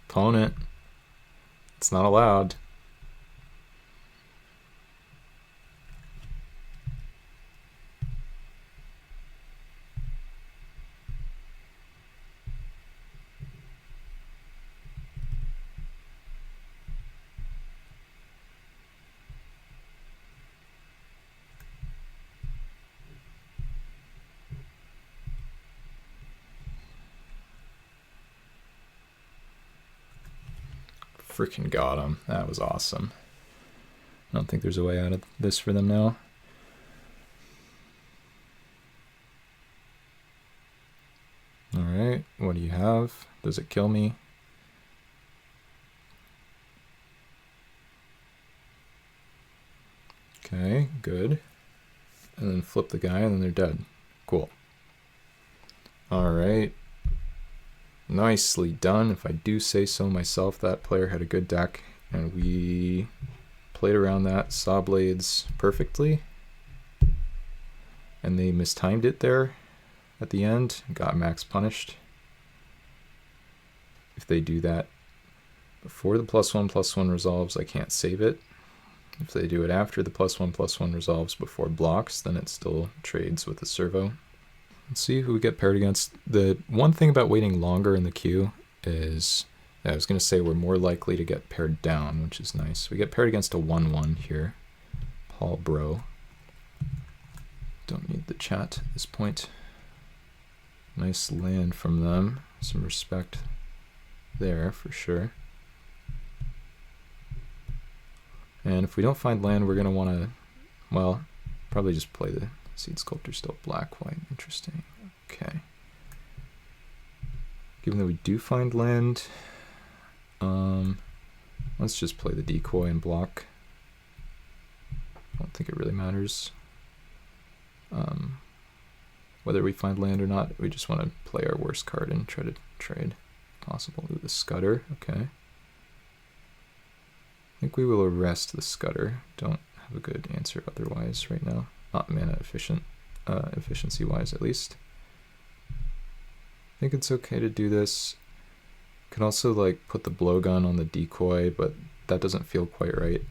A: Opponent. It's not allowed. Freaking got him. That was awesome. I don't think there's a way out of this for them now. Alright, what do you have? Does it kill me? Okay, good. And then flip the guy and then they're dead. Cool. Alright. Nicely done. If I do say so myself, that player had a good deck and we played around that saw blades perfectly. And they mistimed it there at the end, got max punished. If they do that before the +1/+1 resolves, I can't save it. If they do it after the +1/+1 resolves before blocks, then it still trades with the servo. Let's see who we get paired against. The one thing about waiting longer in the queue is, I was going to say we're more likely to get paired down, which is nice. We get paired against a 1/1 here. Paul Bro. Don't need the chat at this point. Nice land from them. Some respect there for sure. And if we don't find land, we're going to want to, well, probably just play the Seed Sculptor still black, white. Interesting. Okay. Given that we do find land, let's just play the decoy and block. I don't think it really matters. Whether we find land or not, we just want to play our worst card and try to trade if possible. Ooh, the Scudder, okay. I think we will arrest the Scudder. Don't have a good answer otherwise right now. Not mana efficient, efficiency-wise at least. I think it's okay to do this. Could also like put the blowgun on the decoy, but that doesn't feel quite right.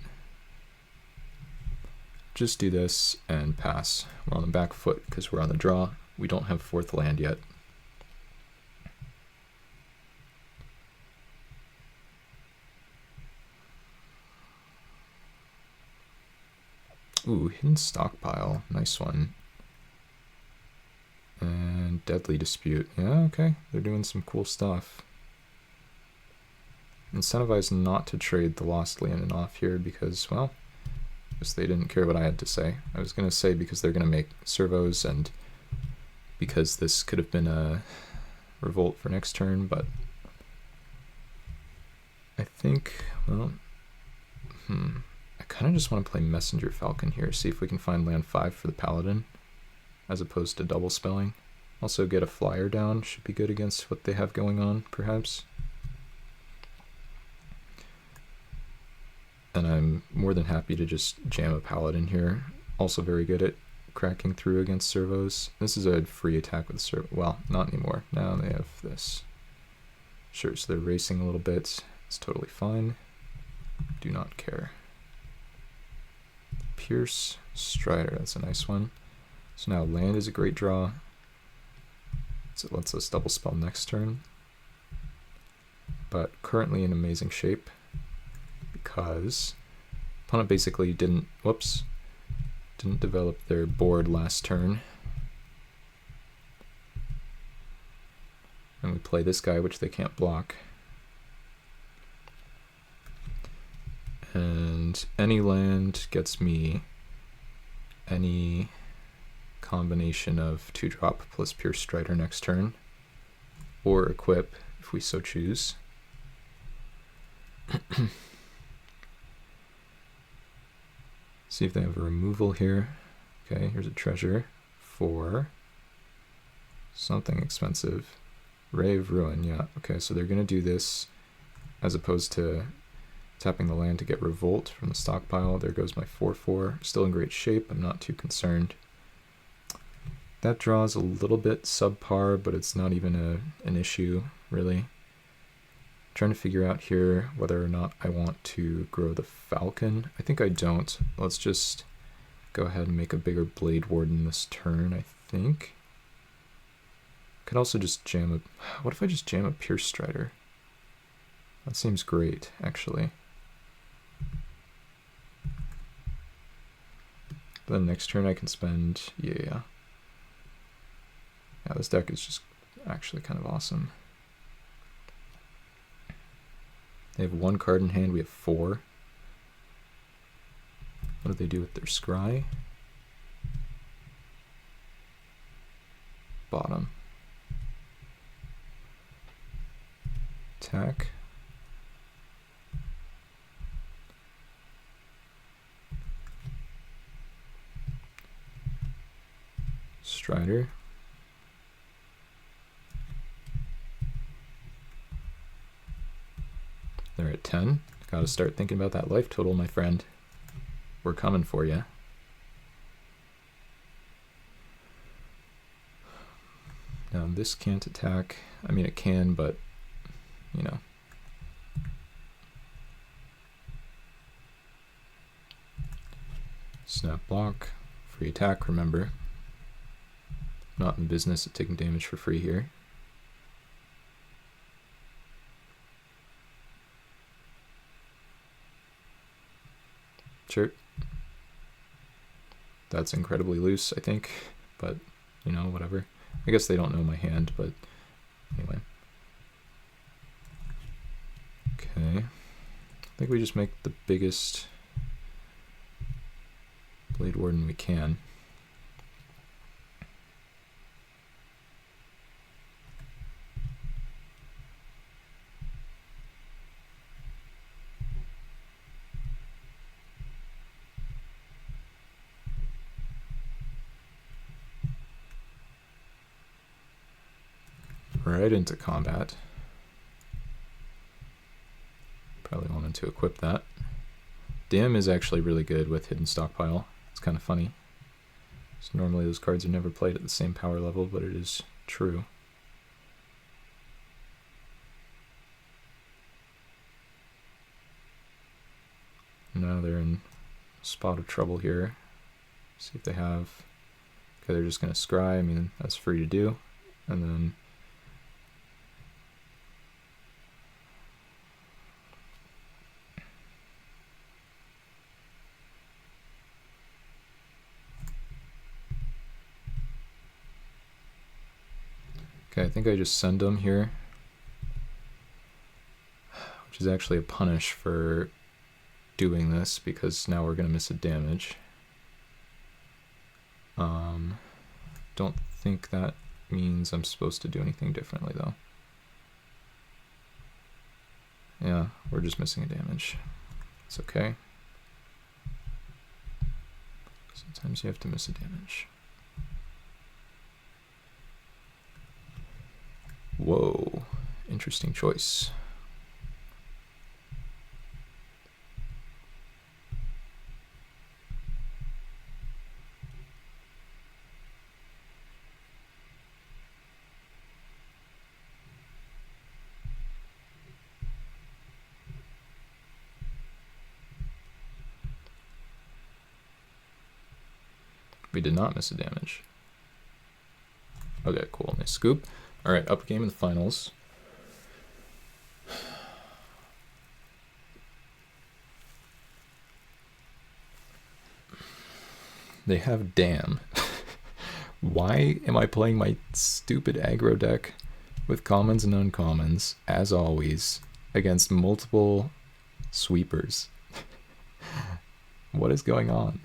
A: Just do this and pass. We're on the back foot because we're on the draw. We don't have fourth land yet. Ooh, Hidden Stockpile. Nice one. And Deadly Dispute. Yeah, okay. They're doing some cool stuff. Incentivized not to trade the Lost Land and off here because, well, I guess they didn't care what I had to say. I was going to say because they're going to make servos and because this could have been a revolt for next turn, but I think, well, I kind of just want to play Messenger Falcon here, see if we can find land 5 for the Paladin, as opposed to double spelling. Also get a flyer down, should be good against what they have going on, perhaps. And I'm more than happy to just jam a Paladin here. Also very good at cracking through against servos. This is a free attack with servo. Well, not anymore. Now they have this. Sure, so they're racing a little bit. It's totally fine. Do not care. Pierce, Strider, that's a nice one. So now land is a great draw. So it lets us double spell next turn. But currently in amazing shape because opponent basically didn't develop their board last turn. And we play this guy, which they can't block. And any land gets me any combination of 2-drop plus Pierce Strider next turn, or equip if we so choose. See if they have a removal here. Okay, here's a treasure for something expensive. Ray of Ruin, yeah. Okay, so they're going to do this as opposed to tapping the land to get Revolt from the stockpile. There goes my 4/4. Still in great shape. I'm not too concerned. That draws a little bit subpar, but it's not even an issue, really. Trying to figure out here whether or not I want to grow the Falcon. I think I don't. Let's just go ahead and make a bigger Blade Warden this turn, I think. Could also just jam a... What if I just jam a Pierce Strider? That seems great, actually. Then next turn I can spend... Yeah, this deck is just actually kind of awesome. They have 1 card in hand, we have 4. What do they do with their scry? Bottom. Attack. Strider. They're at 10. Gotta start thinking about that life total, my friend. We're coming for you. Now this can't attack. I mean, it can, but, you know. Snap block. Free attack, remember. Not in the business of taking damage for free here. Sure. That's incredibly loose, I think, but, you know, whatever. I guess they don't know my hand, but anyway. Okay. I think we just make the biggest Blade Warden we can. Right into combat. Probably wanted to equip that. Dim is actually really good with Hidden Stockpile. It's kind of funny. So normally those cards are never played at the same power level, but it is true. Now they're in a spot of trouble here. See if they have... Okay, they're just going to scry. I mean, that's free to do. And then... Okay, I think I just send them here, which is actually a punish for doing this because now we're going to miss a damage. Don't think that means I'm supposed to do anything differently though. Yeah, we're just missing a damage. It's okay. Sometimes you have to miss a damage. Whoa, interesting choice. We did not miss a damage. Okay, cool, nice scoop. All right, up game in the finals. They have Damn. Why am I playing my stupid aggro deck with commons and uncommons, as always, against multiple sweepers? What is going on?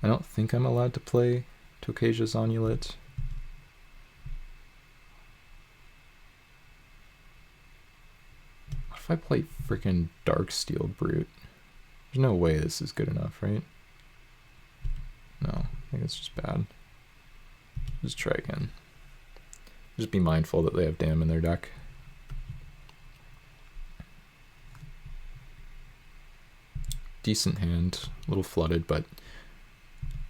A: I don't think I'm allowed to play Tokasia's Onulet. What if I play freaking Darksteel Brute? There's no way this is good enough, right? No, I think it's just bad. Just try again. Just be mindful that they have Damn in their deck. Decent hand, a little flooded, but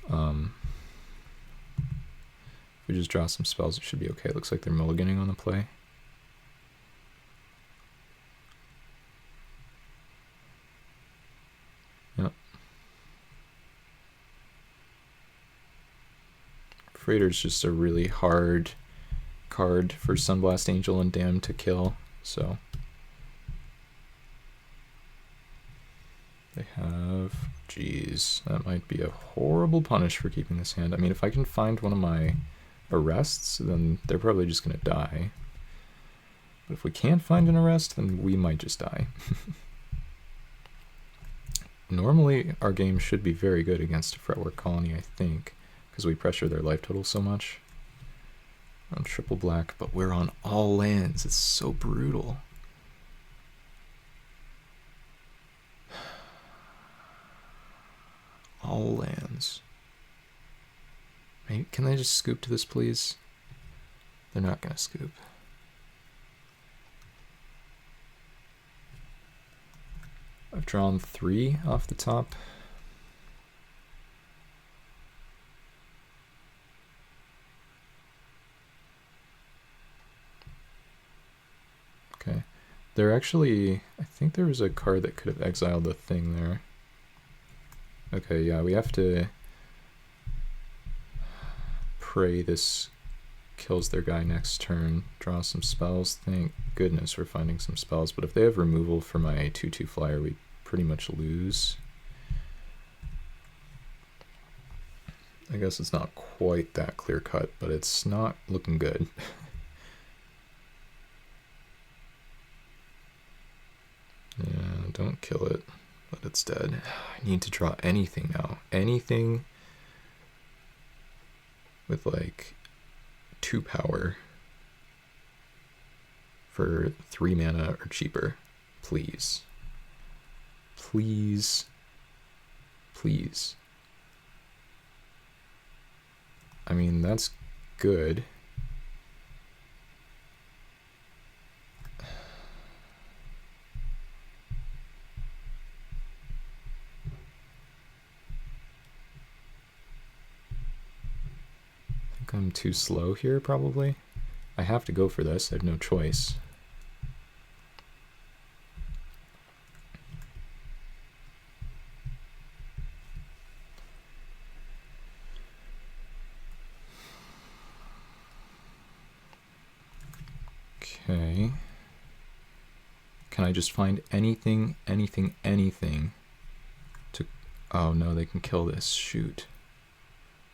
A: if we just draw some spells, it should be okay. It looks like they're mulliganing on the play. Yep. Freighter's just a really hard card for Sunblast Angel and Damn to kill, so they have... Jeez, that might be a horrible punish for keeping this hand. I mean, if I can find one of my arrests, then they're probably just going to die. But if we can't find an arrest, then we might just die. Normally, our game should be very good against a Fretwork Colony, I think, because we pressure their life total so much. We're on triple black, but we're on all lands. It's so brutal. All lands. Maybe, can they just scoop to this, please? They're not going to scoop. I've drawn 3 off the top. Okay. They're actually... I think there was a card that could have exiled the thing there. Okay, yeah, we have to pray this kills their guy next turn. Draw some spells. Thank goodness we're finding some spells. But if they have removal for my 2/2 flyer, we pretty much lose. I guess it's not quite that clear cut, but it's not looking good. Yeah, don't kill it. But it's dead. I need to draw anything now. Anything with like 2 power for 3 mana or cheaper. Please. Please. Please. I mean, that's good. I think I'm too slow here, probably. I have to go for this. I have no choice. Okay. Can I just find anything to... Oh no, they can kill this. Shoot.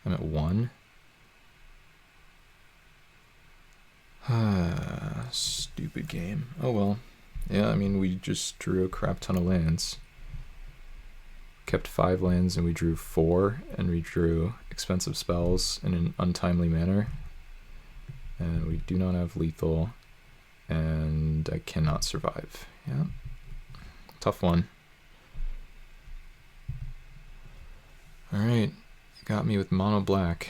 A: I'm at 1. Stupid game. Oh well. Yeah, I mean, we just drew a crap ton of lands. Kept 5 lands and we drew 4, and we drew expensive spells in an untimely manner. And we do not have lethal, and I cannot survive. Yeah. Tough one. Alright, got me with mono black.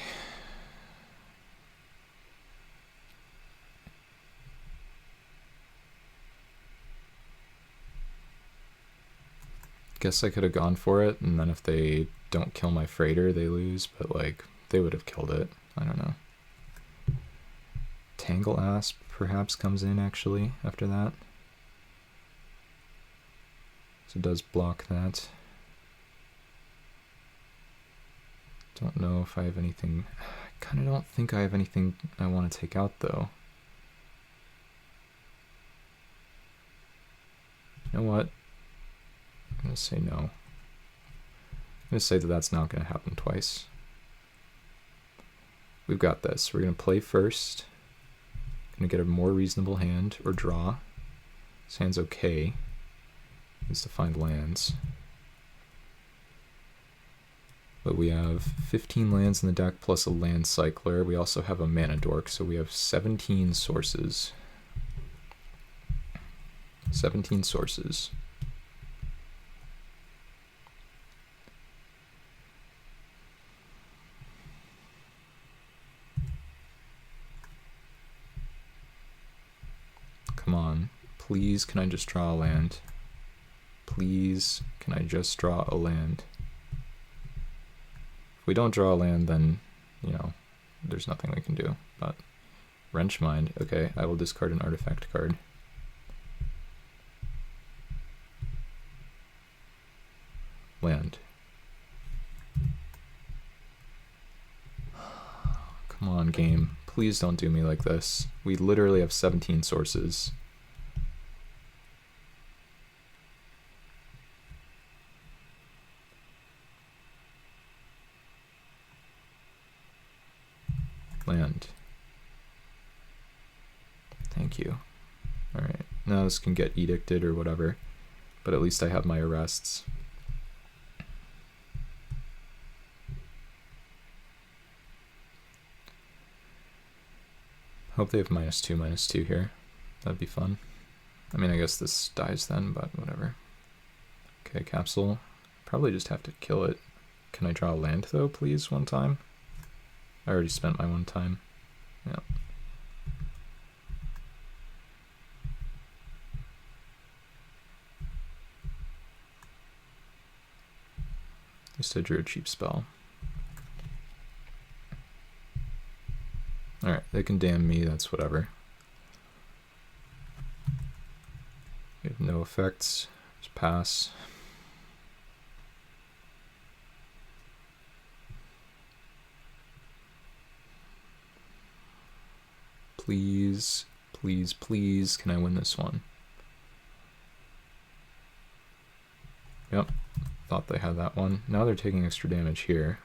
A: Guess I could have gone for it, and then if they don't kill my freighter, they lose, but like, they would have killed it. I don't know. Tangle Asp perhaps comes in actually after that. So it does block that. Don't know if I have anything. I kind of don't think I have anything I want to take out though. You know what? I'm going to say no. I'm going to say that that's not going to happen twice. We've got this. We're going to play first. Going to get a more reasonable hand, or draw. This hand's okay. Needs to find lands. But we have 15 lands in the deck plus a land cycler. We also have a mana dork, so we have 17 sources. 17 sources. Come on. Please, can I just draw a land? Please, can I just draw a land? If we don't draw a land, then, you know, there's nothing we can do. But Wrench Mind. Okay, I will discard an artifact card. Land. Come on, game. Please don't do me like this. We literally have 17 sources. Land. Thank you. Alright, now this can get edicted or whatever, but at least I have my arrests. Hope they have -2/-2 here. That'd be fun. I mean, I guess this dies then, but whatever. Okay, capsule. Probably just have to kill it. Can I draw a land though, please, one time? I already spent my one time. Yeah. At least I drew a cheap spell. Alright, they can damn me, that's whatever. We have no effects. Just pass. Please, please, please, can I win this one? Yep, thought they had that one. Now they're taking extra damage here.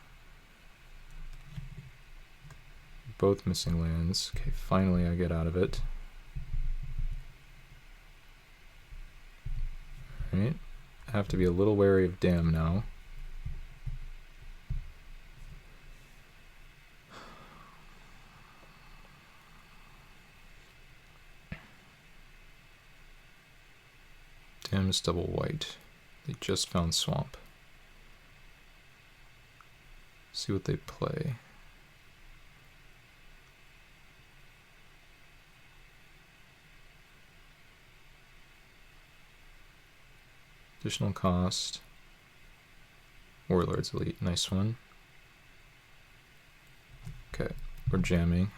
A: Both missing lands. Okay, finally I get out of it. Alright, I have to be a little wary of Dam now. Damn is double white. They just found swamp. See what they play. Additional cost. Warlord's Elite, nice one. Okay, we're jamming.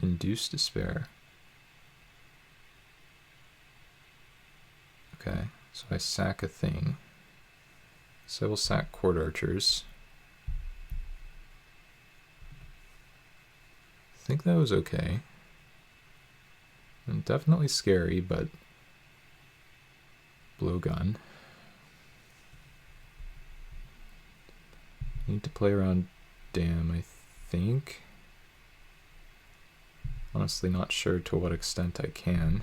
A: Induce despair. Okay, so I sack a thing. So I will sack court archers. I think that was okay. And definitely scary, but blowgun. Need to play around dam, I think. Honestly, not sure to what extent I can.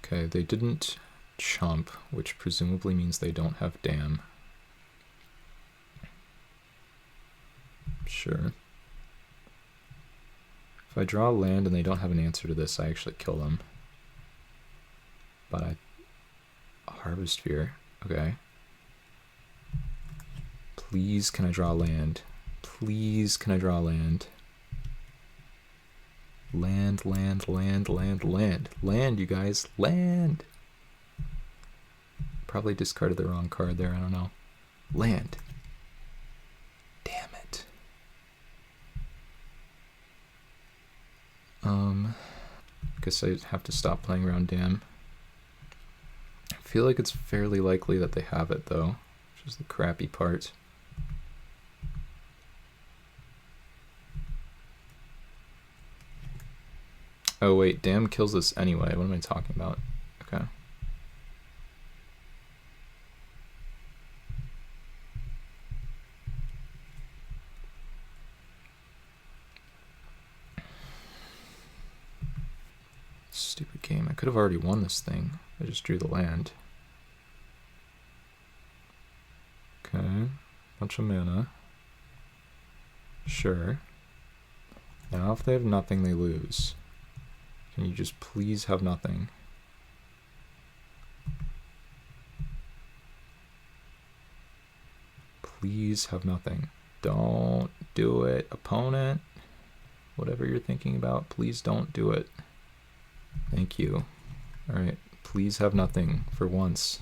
A: Okay, they didn't chump, which presumably means they don't have dam. Sure. If I draw land and they don't have an answer to this, I actually kill them. But I harvest fear. Okay. Please, can I draw land? Please, can I draw land? Land, land, land, land, land. Land, you guys. Land! Probably discarded the wrong card there, I don't know. Land. Damn it. Guess I have to stop playing around dam. I feel like it's fairly likely that they have it though, which is the crappy part. Oh wait, dam kills this anyway. What am I talking about? Okay. Stupid game. I could have already won this thing. I just drew the land. Okay. Bunch of mana. Sure. Now if they have nothing, they lose. Can you just please have nothing? Please have nothing. Don't do it, opponent. Whatever you're thinking about, please don't do it. Thank you. Alright, please have nothing for once.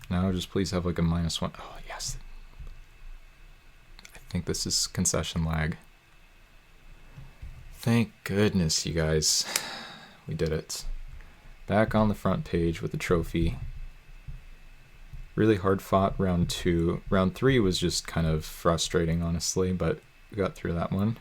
A: Now just please have like a -1. Oh, yes. I think this is concession lag. Thank goodness, you guys. We did it. Back on the front page with the trophy. Really hard fought round 2. Round 3 was just kind of frustrating, honestly, but we got through that one.